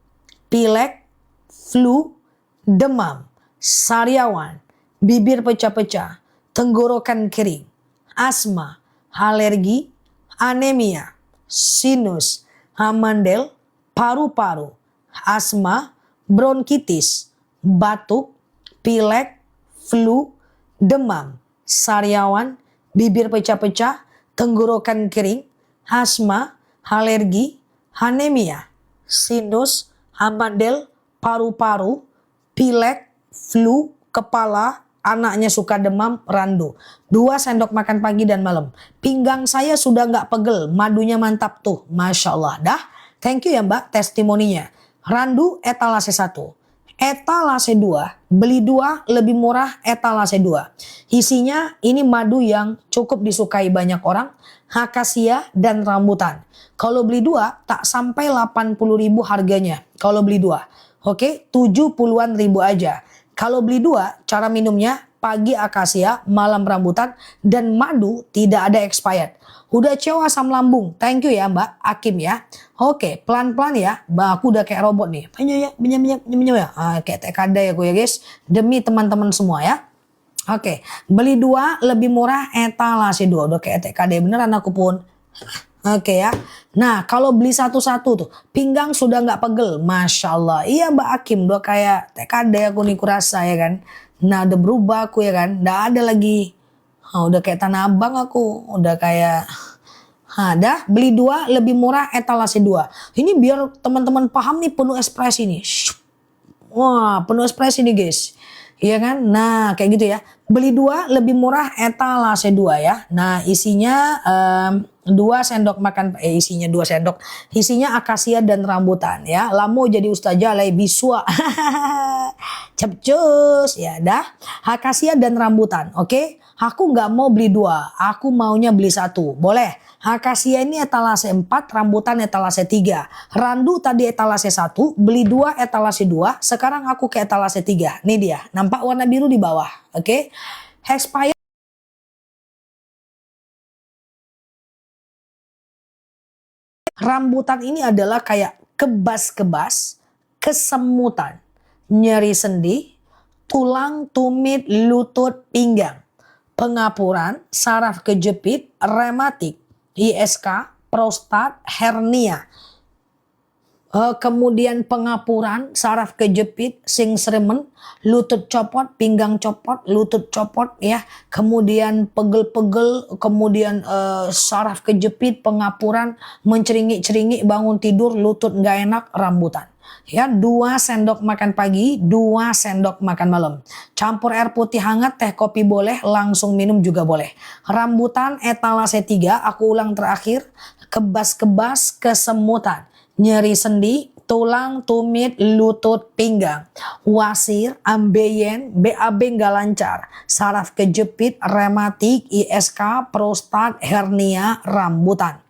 pilek, flu, demam, sariawan, bibir pecah-pecah, tenggorokan kering, asma, alergi, anemia, sinus, amandel, paru-paru, asma, bronkitis, batuk, pilek, flu, demam, sariawan, bibir pecah-pecah, tenggorokan kering, asma, alergi, anemia, sinus, amandel, paru-paru, pilek, flu, kepala, anaknya suka demam, randu. 2 sendok makan pagi dan malam. Pinggang saya sudah nggak pegel, madunya mantap tuh. Masya Allah. Dah, thank you ya Mbak testimoninya. Randu etalase 1. Etalase 2, beli 2 lebih murah etalase 2. Isinya ini madu yang cukup disukai banyak orang, akasia dan rambutan. Kalau beli 2 tak sampai 80.000 harganya. Kalau beli 2. Oke, 70-an ribu aja. Kalau beli 2, cara minumnya pagi akasia, malam rambutan, dan madu tidak ada expired. Udah CO asam lambung, thank you ya Mbak Akim ya. Oke, pelan-pelan ya, Mbak aku udah kayak robot nih. Minyak ya, kayak TKD aku ya guys. Demi teman-teman semua ya. Oke, beli 2 lebih murah etalase 2. Udah kayak TKD beneran aku pun. Oke ya. Nah kalau beli satu-satu tuh pinggang sudah nggak pegel. Masya Allah. Iya Mbak Akim udah kayak TKD aku nih kurasa ya kan. Nah udah berubah aku ya kan. Nggak ada lagi. Udah kayak Tanah Abang aku. Udah kayak. Dah beli 2 lebih murah etalase 2. Ini biar teman-teman paham nih penuh ekspresi nih. Wah penuh ekspresi nih guys. Iya kan? Nah kayak gitu ya. Beli 2 lebih murah etalase 2 ya. Nah isinya 2 sendok makan, isinya 2 sendok. Isinya akasia dan rambutan ya. Lamo jadi ustazah lay biswa. Cepcus ya dah. Akasia dan rambutan. Oke. Aku nggak mau beli 2. Aku maunya beli 1. Boleh. Akasia ini etalase 4, rambutan etalase 3. Randu tadi etalase 1, beli 2 etalase 2. Sekarang aku ke etalase 3. Nih dia. Nampak warna biru di bawah. Oke. Expired. Rambutan ini adalah kayak kebas-kebas, kesemutan, nyeri sendi, tulang, tumit, lutut, pinggang, pengapuran, saraf kejepit, rematik, ISK, prostat, hernia, kemudian pengapuran, saraf kejepit, singsremen, lutut copot, pinggang copot, lutut copot ya, kemudian pegel-pegel, kemudian saraf kejepit, pengapuran, menceringi-ceringi, bangun tidur, lutut nggak enak, rambutan. Ya, 2 sendok makan pagi, 2 sendok makan malam. Campur air putih hangat, teh kopi boleh, langsung minum juga boleh. Rambutan etalase 3, aku ulang terakhir, kebas-kebas, kesemutan, nyeri sendi, tulang, tumit, lutut, pinggang, wasir, ambeien, BAB nggak lancar, saraf kejepit, rematik, ISK, prostat, hernia, rambutan.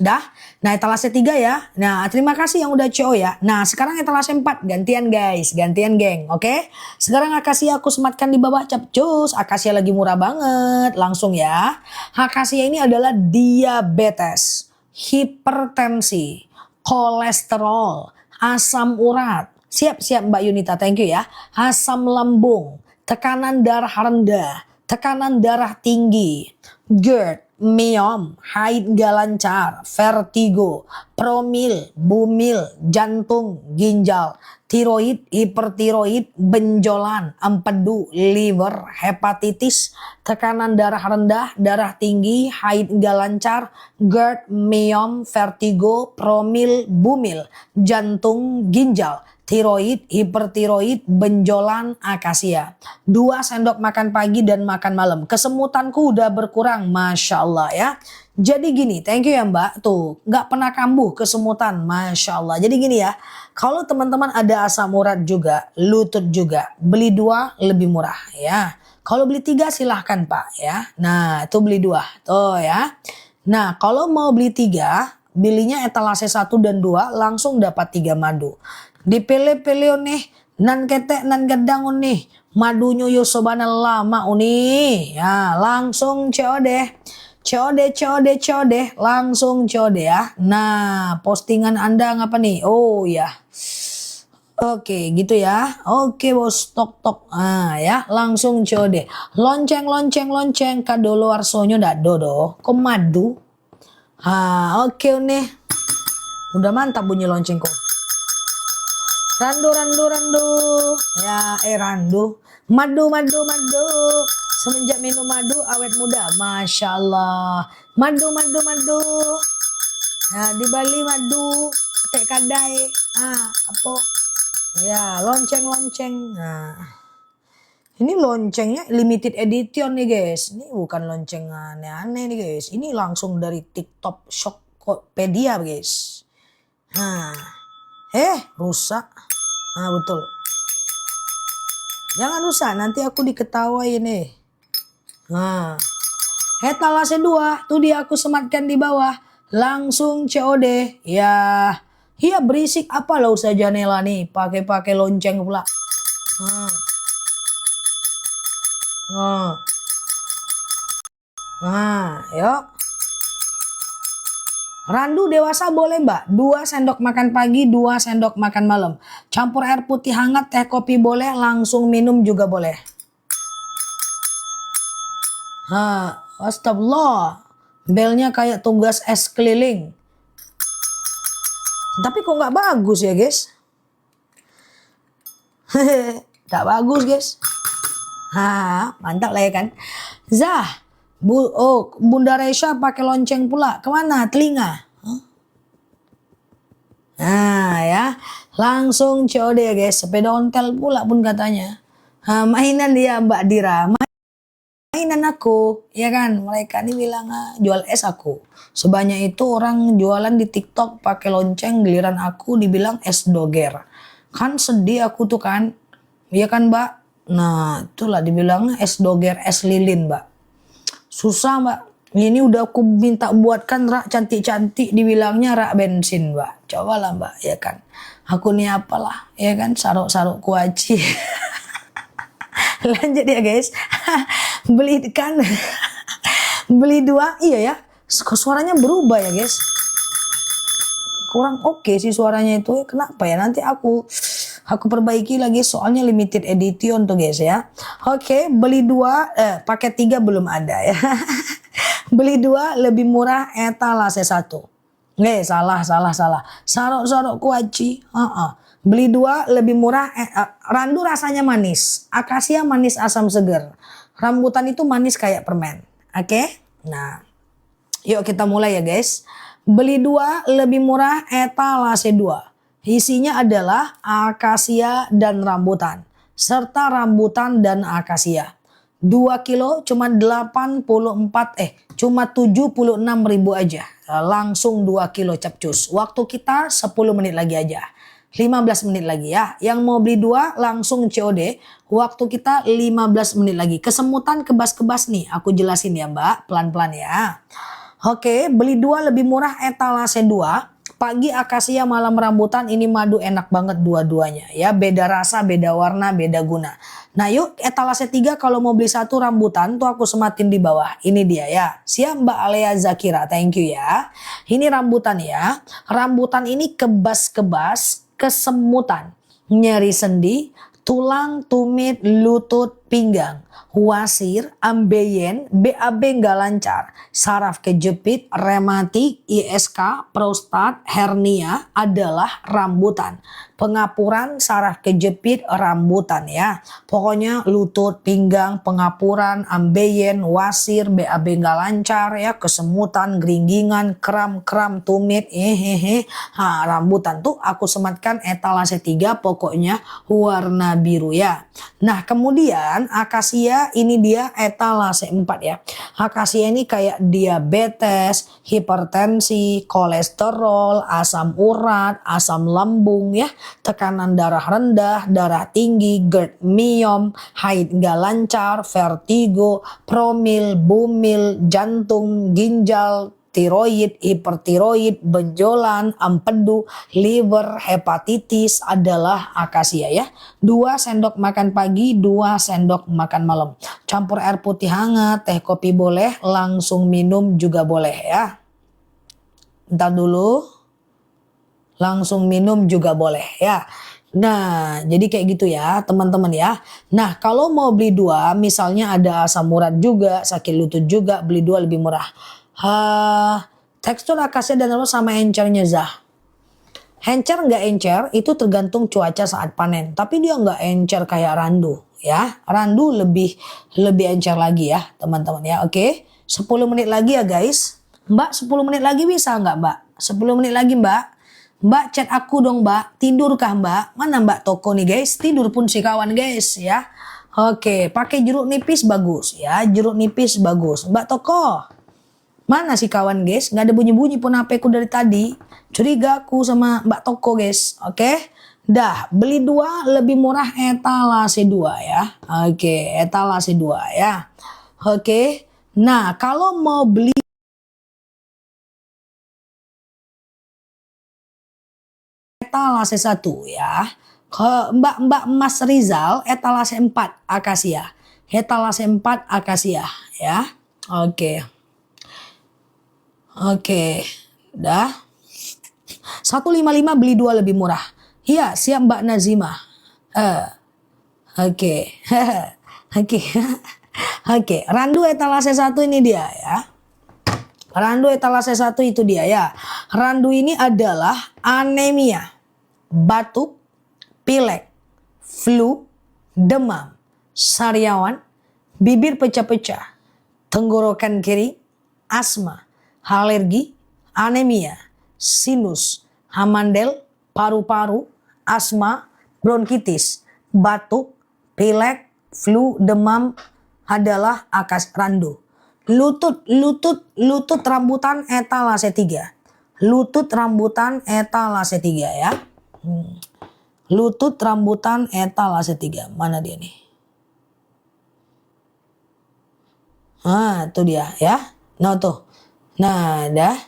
Dah, nah etalase 3 ya. Nah terima kasih yang udah CO ya. Nah sekarang etalase 4, gantian guys, gantian geng, oke. Sekarang akasia aku sematkan di bawah, capcus. Akasia lagi murah banget, langsung ya. Akasia ini adalah diabetes, hipertensi, kolesterol, asam urat. Siap-siap Mbak Yunita, thank you ya. Asam lambung, tekanan darah rendah, tekanan darah tinggi, GERD, miom, haid gak lancar, vertigo, promil, bumil, jantung, ginjal, tiroid, hipertiroid, benjolan, empedu, liver, hepatitis, tekanan darah rendah, darah tinggi, haid gak lancar, GERD, miom, vertigo, promil, bumil, jantung, ginjal, tiroid, hipertiroid, benjolan, akasia. 2 sendok makan pagi dan makan malam. Kesemutanku udah berkurang, Masya Allah ya. Jadi gini, thank you ya Mbak. Tuh, nggak pernah kambuh kesemutan, Masya Allah. Jadi gini ya, kalau teman-teman ada asam urat juga, lutut juga, beli 2 lebih murah ya. Kalau beli 3 silahkan Pak ya. Nah, itu beli 2. Tuh ya. Nah, kalau mau beli 3, belinya etalase 1 dan 2 langsung dapat 3 madu. Dipilih-pilih nih, nan ketek nan gedang nih. Madunya yo subhanallah ma uni. Ya, langsung COD. COD, langsung COD ya. Nah, postingan Anda ngapa nih? Oh ya. Oke, gitu ya. Oke, bos, tok. Ah, ya, langsung COD. Lonceng, kadolo arsonyo dak dodo. Komadu. Ah, oke nih. Udah mantap bunyi loncengku. Randu. Ya, randu. Madu. Semenjak minum madu awet muda. Masya Allah. Madu. Nah, di Bali madu. Tek kadai. Apa? Ya, lonceng. Nah. Ini loncengnya limited edition nih guys. Ini bukan lonceng aneh-aneh nih guys. Ini langsung dari TikTok Shoppedia guys. Nah. Rusak. Betul. Jangan rusak, nanti aku diketawain nih. Nah. Etalase 2, tuh dia aku sematkan di bawah. Langsung COD. Ya. Iya berisik apa lah usah Janela nih. Pakai lonceng pula. Yuk. Randu dewasa boleh Mbak, 2 sendok makan pagi, 2 sendok makan malam. Campur air putih hangat, teh kopi boleh, langsung minum juga boleh. Astagfirullah. Belnya kayak tugas es keliling. Tapi kok nggak bagus ya guys? Nggak bagus guys. Mantap lah ya kan. Bunda Resha pakai lonceng pula. Kemana? Telinga. Nah ya. Langsung COD ya guys. Sepeda ontel pula pun katanya. Mainan dia Mbak Dira. Mainan aku. Ya kan. Mereka ini bilang jual es aku. Sebanyak itu orang jualan di TikTok pakai lonceng. Giliran aku dibilang es doger. Kan sedih aku tuh kan. Iya kan Mbak. Nah itulah dibilang es doger, es lilin Mbak. Susah Mbak. Ini udah aku minta buatkan rak cantik-cantik, dibilangnya rak bensin Mbak. Cobalah Mbak ya kan. Aku nih apalah ya kan, saruk-saruk kuaci. Lanjut ya guys. Beli 2, iya ya. Suaranya berubah ya guys. Kurang oke sih suaranya itu. Kenapa ya? Nanti aku perbaiki lagi soalnya limited edition tuh guys ya. Oke, beli 2, paket 3 belum ada ya. Beli 2 lebih murah etalase 1. Salah. Sarok kuaci. Beli 2 lebih murah. Randu rasanya manis. Akasia manis asam seger. Rambutan itu manis kayak permen. Oke. Nah, yuk kita mulai ya guys. Beli 2 lebih murah etalase 2. Isinya adalah akasia dan rambutan. Serta rambutan dan akasia. 2 kilo cuma 76.000 aja. Langsung 2 kilo capcus. Waktu kita 10 menit lagi aja. 15 menit lagi ya. Yang mau beli 2 langsung COD. Waktu kita 15 menit lagi. Kesemutan kebas-kebas nih. Aku jelasin ya Mbak. Pelan-pelan ya. Oke, beli 2 lebih murah etalase 2. Pagi akasia, malam rambutan, ini madu enak banget dua-duanya ya. Beda rasa, beda warna, beda guna. Nah yuk etalase 3 kalau mau beli 1 rambutan tuh aku sematin di bawah. Ini dia ya. Siap Mbak Alea Zakira, thank you ya. Ini rambutan ya. Rambutan ini kebas-kebas, kesemutan, nyeri sendi, tulang, tumit, lutut, pinggang, wasir, ambeien, BAB nggak lancar, saraf kejepit, rematik, ISK, prostat, hernia adalah rambutan. Pengapuran, saraf kejepit, rambutan ya. Pokoknya lutut, pinggang, pengapuran, ambeien, wasir, BAB nggak lancar ya, kesemutan, geringgingan, kram-kram, tumit, rambutan tuh aku sematkan etalase 3, pokoknya warna biru ya. Nah kemudian akasia ini dia etalase 4 ya. Akasia ini kayak diabetes, hipertensi, kolesterol, asam urat, asam lambung ya, tekanan darah rendah, darah tinggi, GERD, myom, haid nggak lancar, vertigo, promil, bumil, jantung, ginjal, tiroid, hipertiroid, benjolan, empedu, liver, hepatitis adalah akasia ya. 2 sendok makan pagi, 2 sendok makan malam. Campur air putih hangat, teh kopi boleh, langsung minum juga boleh ya. Ntar dulu, langsung minum juga boleh ya. Nah, jadi kayak gitu ya teman-teman ya. Nah, kalau mau beli 2, misalnya ada asam urat juga, sakit lutut juga, beli 2 lebih murah. Tekstur akasia dan rambut sama encernya Zah. Encer nggak encer itu tergantung cuaca saat panen. Tapi dia nggak encer kayak randu ya. Randu lebih encer lagi ya teman-teman ya. Oke, 10 menit lagi ya guys. Mbak 10 menit lagi bisa nggak Mbak? 10 menit lagi Mbak. Mbak chat aku dong Mbak. Tidurkah Mbak? Mana Mbak Toko nih guys? Tidur pun si kawan guys ya. Oke, pakai jeruk nipis bagus ya. Jeruk nipis bagus. Mbak Toko. Mana sih kawan guys? Nggak ada bunyi-bunyi pun HP ku dari tadi. Curiga aku sama Mbak Toko guys. Oke. Dah, beli 2 lebih murah etalase 2 ya. Oke, etalase 2 ya. Oke. Nah, kalau mau beli etalase 1 ya. Mbak Mas Rizal etalase 4 akasia. Etalase 4 akasia ya. Oke. Oke, dah. 155 beli 2 lebih murah. Iya, siap Mbak Nazima. Oke. Oke. Oke, randu etalase 1 ini dia ya. Randu etalase 1 itu dia ya. Randu ini adalah anemia, batuk, pilek, flu, demam, sariawan, bibir pecah-pecah, tenggorokan kering, asma, alergi, anemia, sinus, hamandel, paru-paru, asma, bronkitis, batuk, pilek, flu, demam adalah randu. Lutut rambutan etalase 3. Lutut rambutan etalase 3 ya. Lutut rambutan etalase 3. Mana dia nih? Itu dia ya. Nah tuh. Nah, dah.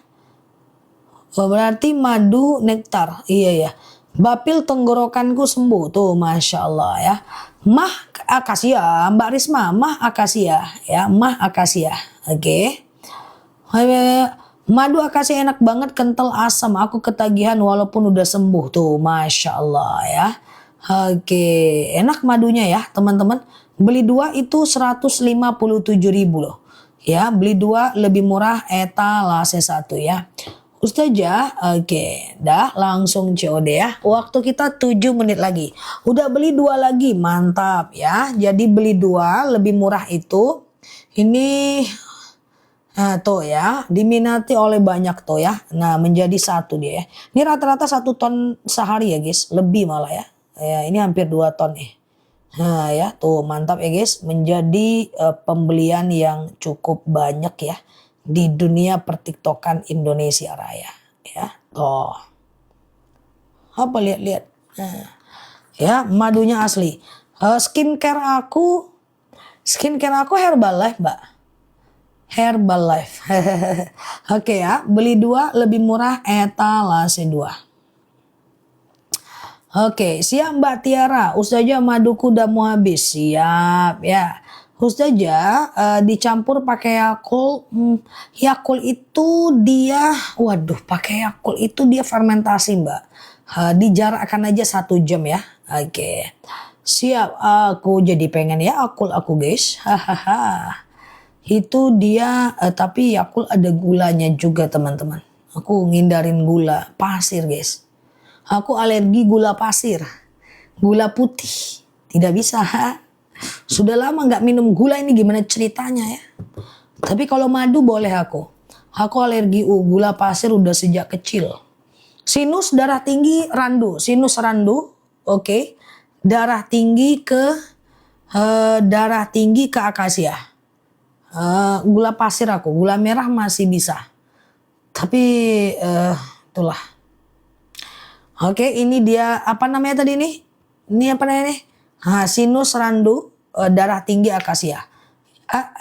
Oh, berarti madu nektar. Iya ya. Bapil tenggorokanku sembuh tuh, masya Allah ya. Mah akasia, Mbak Risma, mah akasia ya, mah akasia. Oke. Madu akasia enak banget, kental asam. Aku ketagihan walaupun udah sembuh tuh, masya Allah ya. Oke, enak madunya ya teman-teman. Beli 2 itu 157.000 loh. Ya, beli 2 lebih murah etalase 1 ya. Ustazah, oke, dah langsung COD ya. Waktu kita 7 menit lagi. Udah beli 2 lagi, mantap ya. Jadi beli 2 lebih murah itu. Ini tuh ya, diminati oleh banyak tuh ya. Nah, menjadi 1 dia ya. Ini rata-rata 1 ton sehari ya guys, lebih malah ya. Ya, ini hampir 2 ton nih. Nah ya, tuh mantap ya guys. Menjadi pembelian yang cukup banyak ya di dunia pertiktokan Indonesia Raya ya. Tuh. Apa lihat-lihat. Nah, ya, madunya asli. Skincare aku Herbalife, Mbak. Herbalife. Oke ya, beli 2 lebih murah etalase 2. Oke, siap Mbak Tiara. Ustazah maduku udah mau habis. Siap ya. Ustazah dicampur pakai Yakult. Yakult itu dia, pakai Yakult itu dia fermentasi Mbak. Dijarakkan aja 1 jam ya. Oke. Siap, aku jadi pengen Yakult aku guys. Hahaha. Itu dia, tapi Yakult ada gulanya juga teman-teman. Aku ngindarin gula pasir guys. Aku alergi gula pasir. Gula putih. Tidak bisa. Sudah lama nggak minum gula, ini gimana ceritanya ya. Tapi kalau madu boleh aku. Aku alergi gula pasir udah sejak kecil. Sinus darah tinggi randu. Sinus randu. Oke. Darah tinggi ke akasia. Gula pasir aku, gula merah masih bisa. Tapi itulah. Oke, ini dia apa namanya tadi nih? Ini apa namanya nih? Sinus randu, darah tinggi akasia.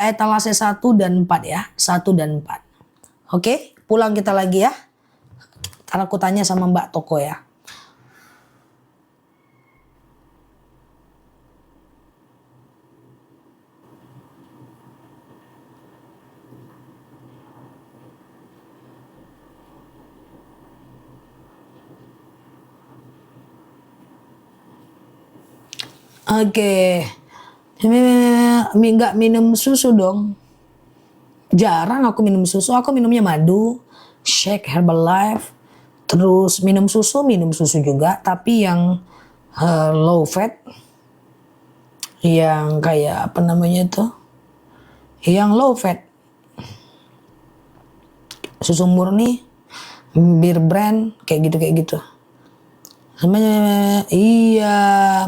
Etalase 1 dan 4 ya. 1 dan 4. Oke, pulang kita lagi ya. Ntar aku tanya sama Mbak Toko ya. Oke. Nggak minum susu dong. Jarang aku minum susu. Aku minumnya madu, shake Herbalife. Terus minum susu juga. Tapi yang low fat. Yang kayak apa namanya itu? Yang low fat. Susu murni, bir brand, kayak gitu. Namanya, iya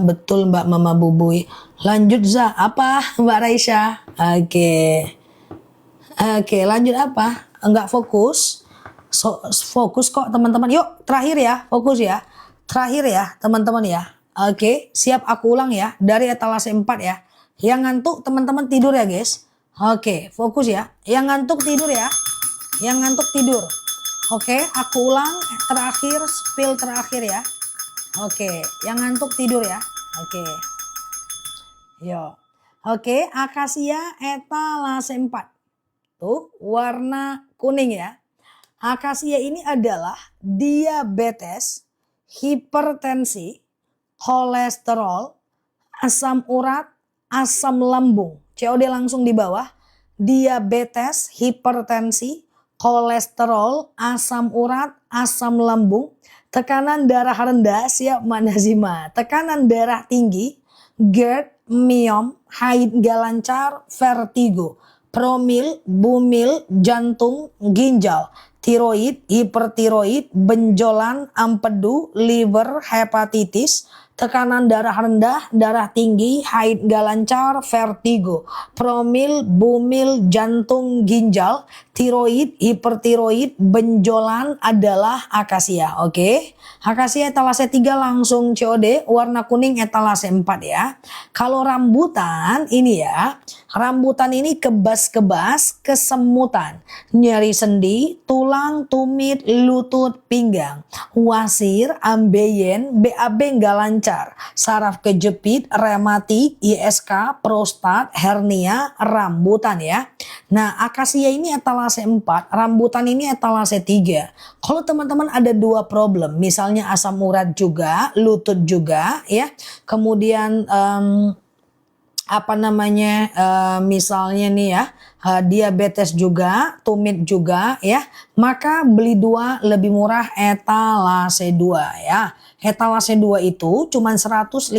betul Mbak Mama Bubui. Lanjut Za, apa Mbak Raisya? Oke, lanjut apa? Enggak fokus. Fokus kok teman-teman. Yuk terakhir ya, fokus ya. Terakhir ya teman-teman ya. Oke, siap aku ulang ya. Dari etalase 4 ya. Yang ngantuk teman-teman tidur ya guys. Oke, fokus ya. Yang ngantuk tidur ya. Yang ngantuk tidur. Oke, aku ulang terakhir, spill terakhir ya. Oke, yang ngantuk tidur ya. Oke. Yo. Oke, akasia etalase 4. Tuh, warna kuning ya. Akasia ini adalah diabetes, hipertensi, kolesterol, asam urat, asam lambung. COD langsung di bawah. Diabetes, hipertensi, kolesterol, asam urat, asam lambung, tekanan darah rendah, siap Manazima. Tekanan darah tinggi, GERD, myom, haid gak lancar, vertigo, promil, bumil, jantung, ginjal, tiroid, hipertiroid, benjolan, empedu, liver, hepatitis, tekanan darah rendah, darah tinggi, haid gak lancar, vertigo, promil, bumil, jantung, ginjal, tiroid, hipertiroid, benjolan adalah akasia. Oke. Akasia etalase 3 langsung COD, warna kuning etalase 4 ya. Kalau rambutan ini ya, rambutan ini kebas-kebas, kesemutan, nyeri sendi, tulang, tumit, lutut, pinggang, wasir, ambeien, BAB nggak lancar, saraf kejepit, rematik, ISK, prostat, hernia, rambutan ya. Nah, akasia ini etalase 4, rambutan ini etalase 3. Kalau teman-teman ada 2 problem, misalnya asam urat juga, lutut juga ya. Kemudian misalnya nih ya, diabetes juga, tumit juga ya, maka beli 2 lebih murah etalase 2 ya. Etalase 2 itu cuma 155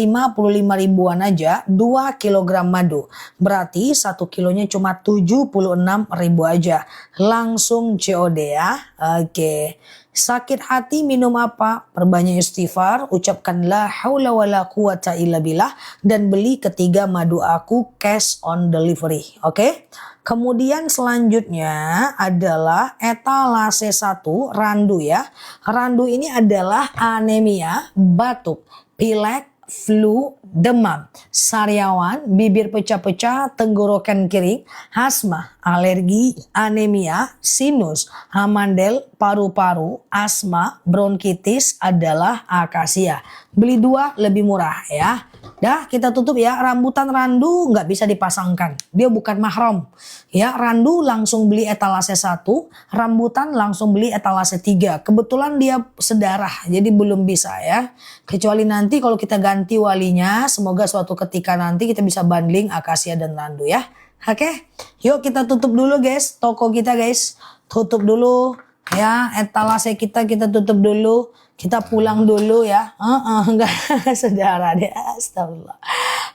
ribuan aja, 2 kg madu. Berarti 1 kilonya cuma 76 ribu aja. Langsung COD ya. Oke. Sakit hati minum apa? Perbanyak istighfar, ucapkan la haula wala quwata illa billah, dan beli ketiga madu aku cash on delivery. Oke? Kemudian selanjutnya adalah etalase 1 randu ya. Randu ini adalah anemia, batuk, pilek, flu, demam, sariawan, bibir pecah-pecah, tenggorokan kering, asma, alergi, anemia, sinus, hamandel, paru-paru, asma, bronkitis adalah akasia. Beli 2 lebih murah ya. Dah kita tutup ya. Rambutan randu nggak bisa dipasangkan. Dia bukan mahram. Ya, randu langsung beli etalase 1, rambutan langsung beli etalase 3. Kebetulan dia sedarah, jadi belum bisa ya. Kecuali nanti kalau kita ganti walinya, semoga suatu ketika nanti kita bisa bundling akasia dan randu ya. Oke, yuk kita tutup dulu guys, toko kita guys. Tutup dulu ya, etalase kita tutup dulu. Kita pulang dulu ya. Enggak saudara dia. Astagfirullah.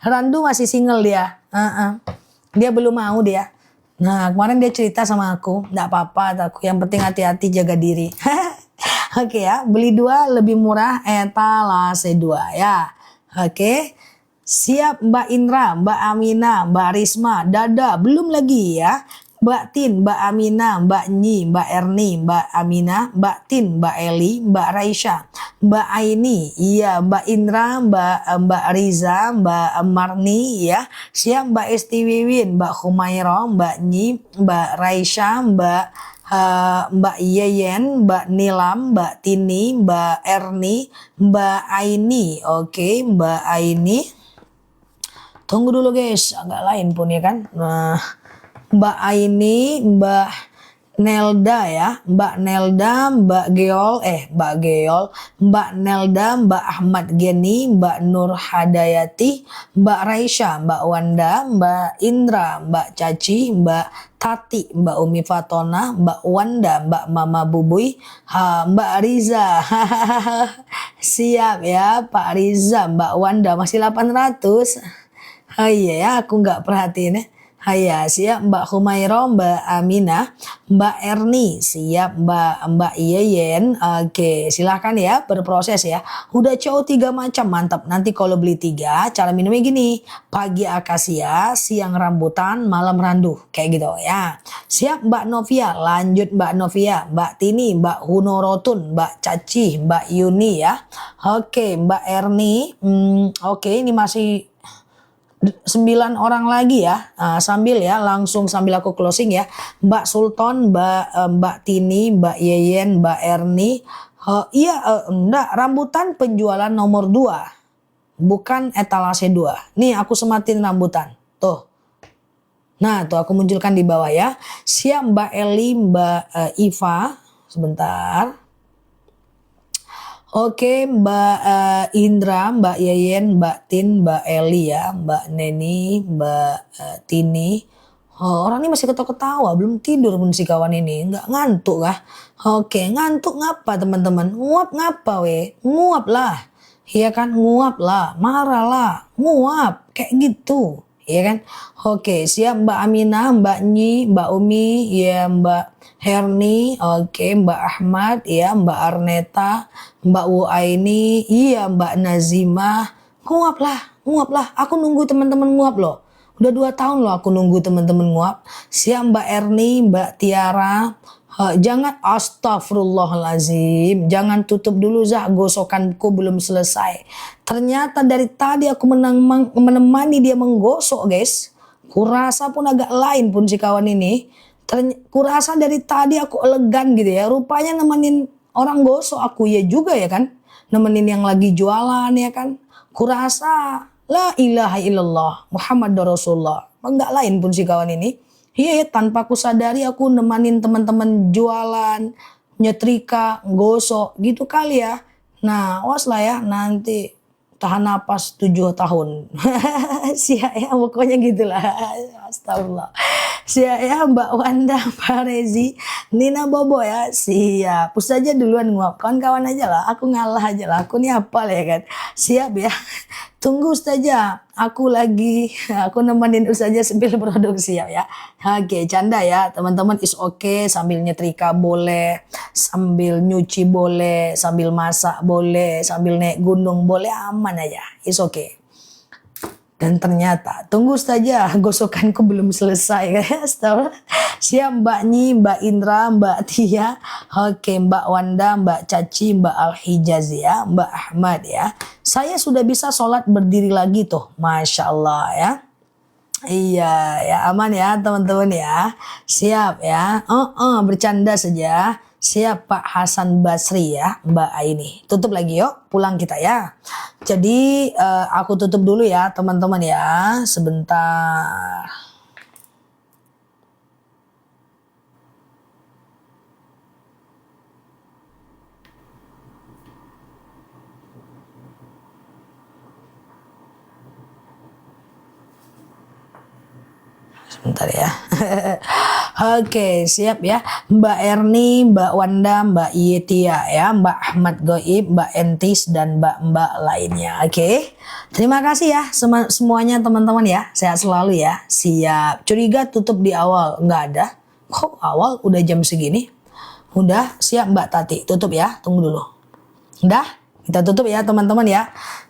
Randu masih single dia. Dia belum mau dia. Nah, kemarin dia cerita sama aku, enggak apa-apa aku. Yang penting hati-hati jaga diri. Oke ya, beli 2 lebih murah etalase 2 ya. Oke. Siap Mbak Indra, Mbak Amina, Mbak Risma, Dada, belum lagi ya. Mbak Tin, Mbak Amina, Mbak Nyi, Mbak Erni, Mbak Amina, Mbak Tin, Mbak Eli, Mbak Raisya, Mbak Aini, iya Mbak Indra, Mbak Riza, Mbak Marni ya. Siap Mbak Esti Wiwin, Mbak Humaira, Mbak Nyi, Mbak Raisya, Mbak Yeyen, Mbak Nilam, Mbak Tini, Mbak Erni, Mbak Aini. Oke, Mbak Aini. Tunggu dulu guys, agak lain pun ya kan. Nah, Mbak Aini, Mbak Nelda ya, Mbak Nelda, Mbak Geol, Mbak Nelda, Mbak Ahmad Geni, Mbak Nur Hadayati, Mbak Raisya, Mbak Wanda, Mbak Indra, Mbak Caci, Mbak Tati, Mbak Umi Fatona, Mbak Wanda, Mbak Mama Bubuy, Mbak Riza. Siap ya Pak Riza, Mbak Wanda masih 800. Oh iya ya, aku nggak perhatiin ya. Haya, siap Mbak Humaira, Mbak Amina, Mbak Erni, siap Mbak Yeyen. Oke, silahkan ya berproses ya. Udah cowok 3 macam, mantap. Nanti kalau beli 3, cara minumnya gini. Pagi akasia, siang rambutan, malam randu. Kayak gitu ya. Siap Mbak Novia, lanjut Mbak Novia, Mbak Tini, Mbak Hunorotun, Mbak Caci, Mbak Yuni ya. Oke, Mbak Erni. Oke, ini masih 9 orang lagi ya. Sambil aku closing ya. Mbak Sultan, Mbak Tini, Mbak Yeyen, Mbak Erni. Enggak, rambutan penjualan nomor 2. Bukan etalase 2. Nih aku sematin rambutan. Tuh. Nah, tuh aku munculkan di bawah ya. Siap Mbak Eli, Mbak Iva. Sebentar. Oke, Mbak Indra, Mbak Yeyen, Mbak Tin, Mbak Eli ya, Mbak Neni, Mbak Tini. Orang ini masih ketawa-ketawa, belum tidur pun si kawan ini. Nggak ngantuk kah? Oke, ngantuk ngapa teman-teman? Nguap ngapa we? Nguap lah. Iya kan, nguap lah, marah lah, nguap. Kayak gitu. Iya kan? Oke, siap Mbak Aminah, Mbak Nyi, Mbak Umi, ya Mbak Herni, oke Mbak Ahmad, ya Mbak Arneta, Mbak Wuaini, iya Mbak Nazimah. Nguap lah. Aku nunggu teman-teman nguap loh. Udah 2 tahun loh aku nunggu teman-teman nguap. Siap Mbak Erni, Mbak Tiara. Jangan, astagfirullahalazim, jangan tutup dulu Zah, gosokanku belum selesai. Ternyata dari tadi aku menemani dia menggosok guys. Kurasa pun agak lain pun si kawan ini. Kurasa dari tadi aku elegan gitu ya. Rupanya nemenin orang gosok aku ya juga ya kan. Nemenin yang lagi jualan ya kan. Kurasa la ilaha illallah Muhammad Rasulullah. Enggak lain pun si kawan ini. Iya, tanpa aku sadari aku nemanin teman-teman jualan, nyetrika, gosok gitu kali ya. Nah, awas lah ya nanti tahan napas 7 tahun. Siap ya, pokoknya gitulah. Astagfirullah. Siap ya Mbak Wanda, Pak Rezi, Nina Bobo ya. Siap. Ustazah duluan nguap. Kawan-kawan aja lah. Aku ngalah aja lah. Aku nih hafal ya kan. Siap ya. Tunggu Ustazah. Aku nemenin Ustazah sambil produksi ya. Oke, canda ya. Teman-teman is okay. Sambil nyetrika boleh. Sambil nyuci boleh. Sambil masak boleh. Sambil naik gunung boleh. Aman aja. Is okay. Dan ternyata, tunggu saja gosokanku belum selesai. Siap Mbak Nyi, Mbak Indra, Mbak Tia, oke Mbak Wanda, Mbak Caci, Mbak Al-Hijaz ya, Mbak Ahmad ya. Saya sudah bisa sholat berdiri lagi tuh, Masya Allah ya. Iya ya, aman ya teman-teman ya. Siap ya. Bercanda saja. Siap Pak Hasan Basri ya, Mbak Aini. Tutup lagi yuk, pulang kita ya. Jadi aku tutup dulu ya teman-teman ya, sebentar. Sebentar ya. Oke, siap ya. Mbak Erni, Mbak Wanda, Mbak Yetia ya, Mbak Ahmad Goib, Mbak Entis, dan Mbak-mbak lainnya. Oke. Terima kasih ya semuanya teman-teman ya. Sehat selalu ya. Siap. Curiga tutup di awal. Nggak ada. Kok awal udah jam segini? Udah, siap Mbak Tati. Tutup ya. Tunggu dulu. Udah, kita tutup ya teman-teman ya.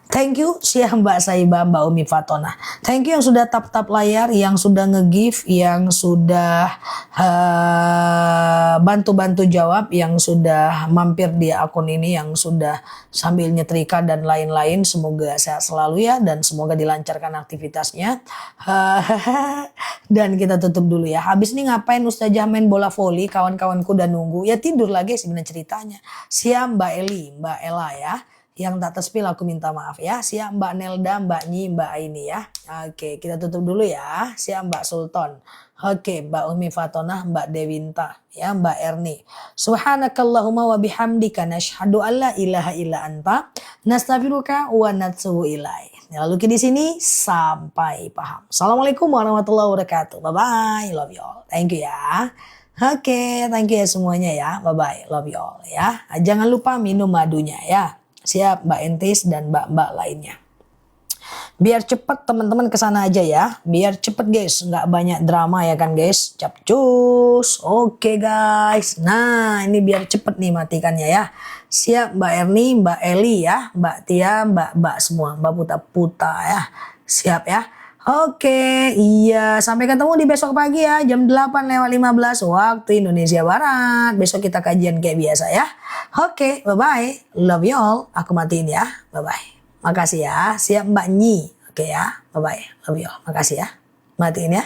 Thank you siap Mbak Saiba, Mbak Umi Fatona. Thank you yang sudah tap-tap layar, yang sudah nge-give, yang sudah bantu-bantu jawab, yang sudah mampir di akun ini, yang sudah sambil nyetrika dan lain-lain. Semoga sehat selalu ya dan semoga dilancarkan aktivitasnya. Dan kita tutup dulu ya. Habis ini ngapain Ustazah main bola voli, kawan-kawanku udah nunggu. Ya tidur lagi sebenarnya ceritanya. Siap Mbak Eli, Mbak Ella ya. Yang tak terspil aku minta maaf ya. Siap Mbak Nelda, Mbak Nyi, Mbak Aini ya. Oke, kita tutup dulu ya. Siap Mbak Sultan. Oke, Mbak Umi Fatona, Mbak Dewinta, ya Mbak Erni. Subhanakallahumma wa bihamdika nasyhadu alla ilaha illa anta nastaghfiruka wa natubu ilaik. Lalu di sini sampai paham. Assalamualaikum warahmatullahi wabarakatuh. Bye bye, love you all. Thank you ya. Oke, thank you ya semuanya ya. Bye bye, love you all ya. Jangan lupa minum madunya ya. Siap Mbak Entis dan Mbak-mbak lainnya. Biar cepet teman-teman kesana aja ya. Biar cepet guys. Nggak banyak drama ya kan guys. Capcus. Oke guys. Nah ini biar cepet nih matikannya ya. Siap Mbak Erni, Mbak Eli ya. Mbak Tia, Mbak semua. Mbak Puta-Puta ya. Siap ya. Oke, iya. Sampai ketemu di besok pagi ya. Jam 8:15 waktu Indonesia Barat. Besok kita kajian kayak biasa ya. Oke, bye-bye. Love you all. Aku matiin ya. Bye-bye. Makasih ya. Siap Mbak Nyi. Oke ya. Bye-bye. Love you all. Makasih ya. Matiin ya.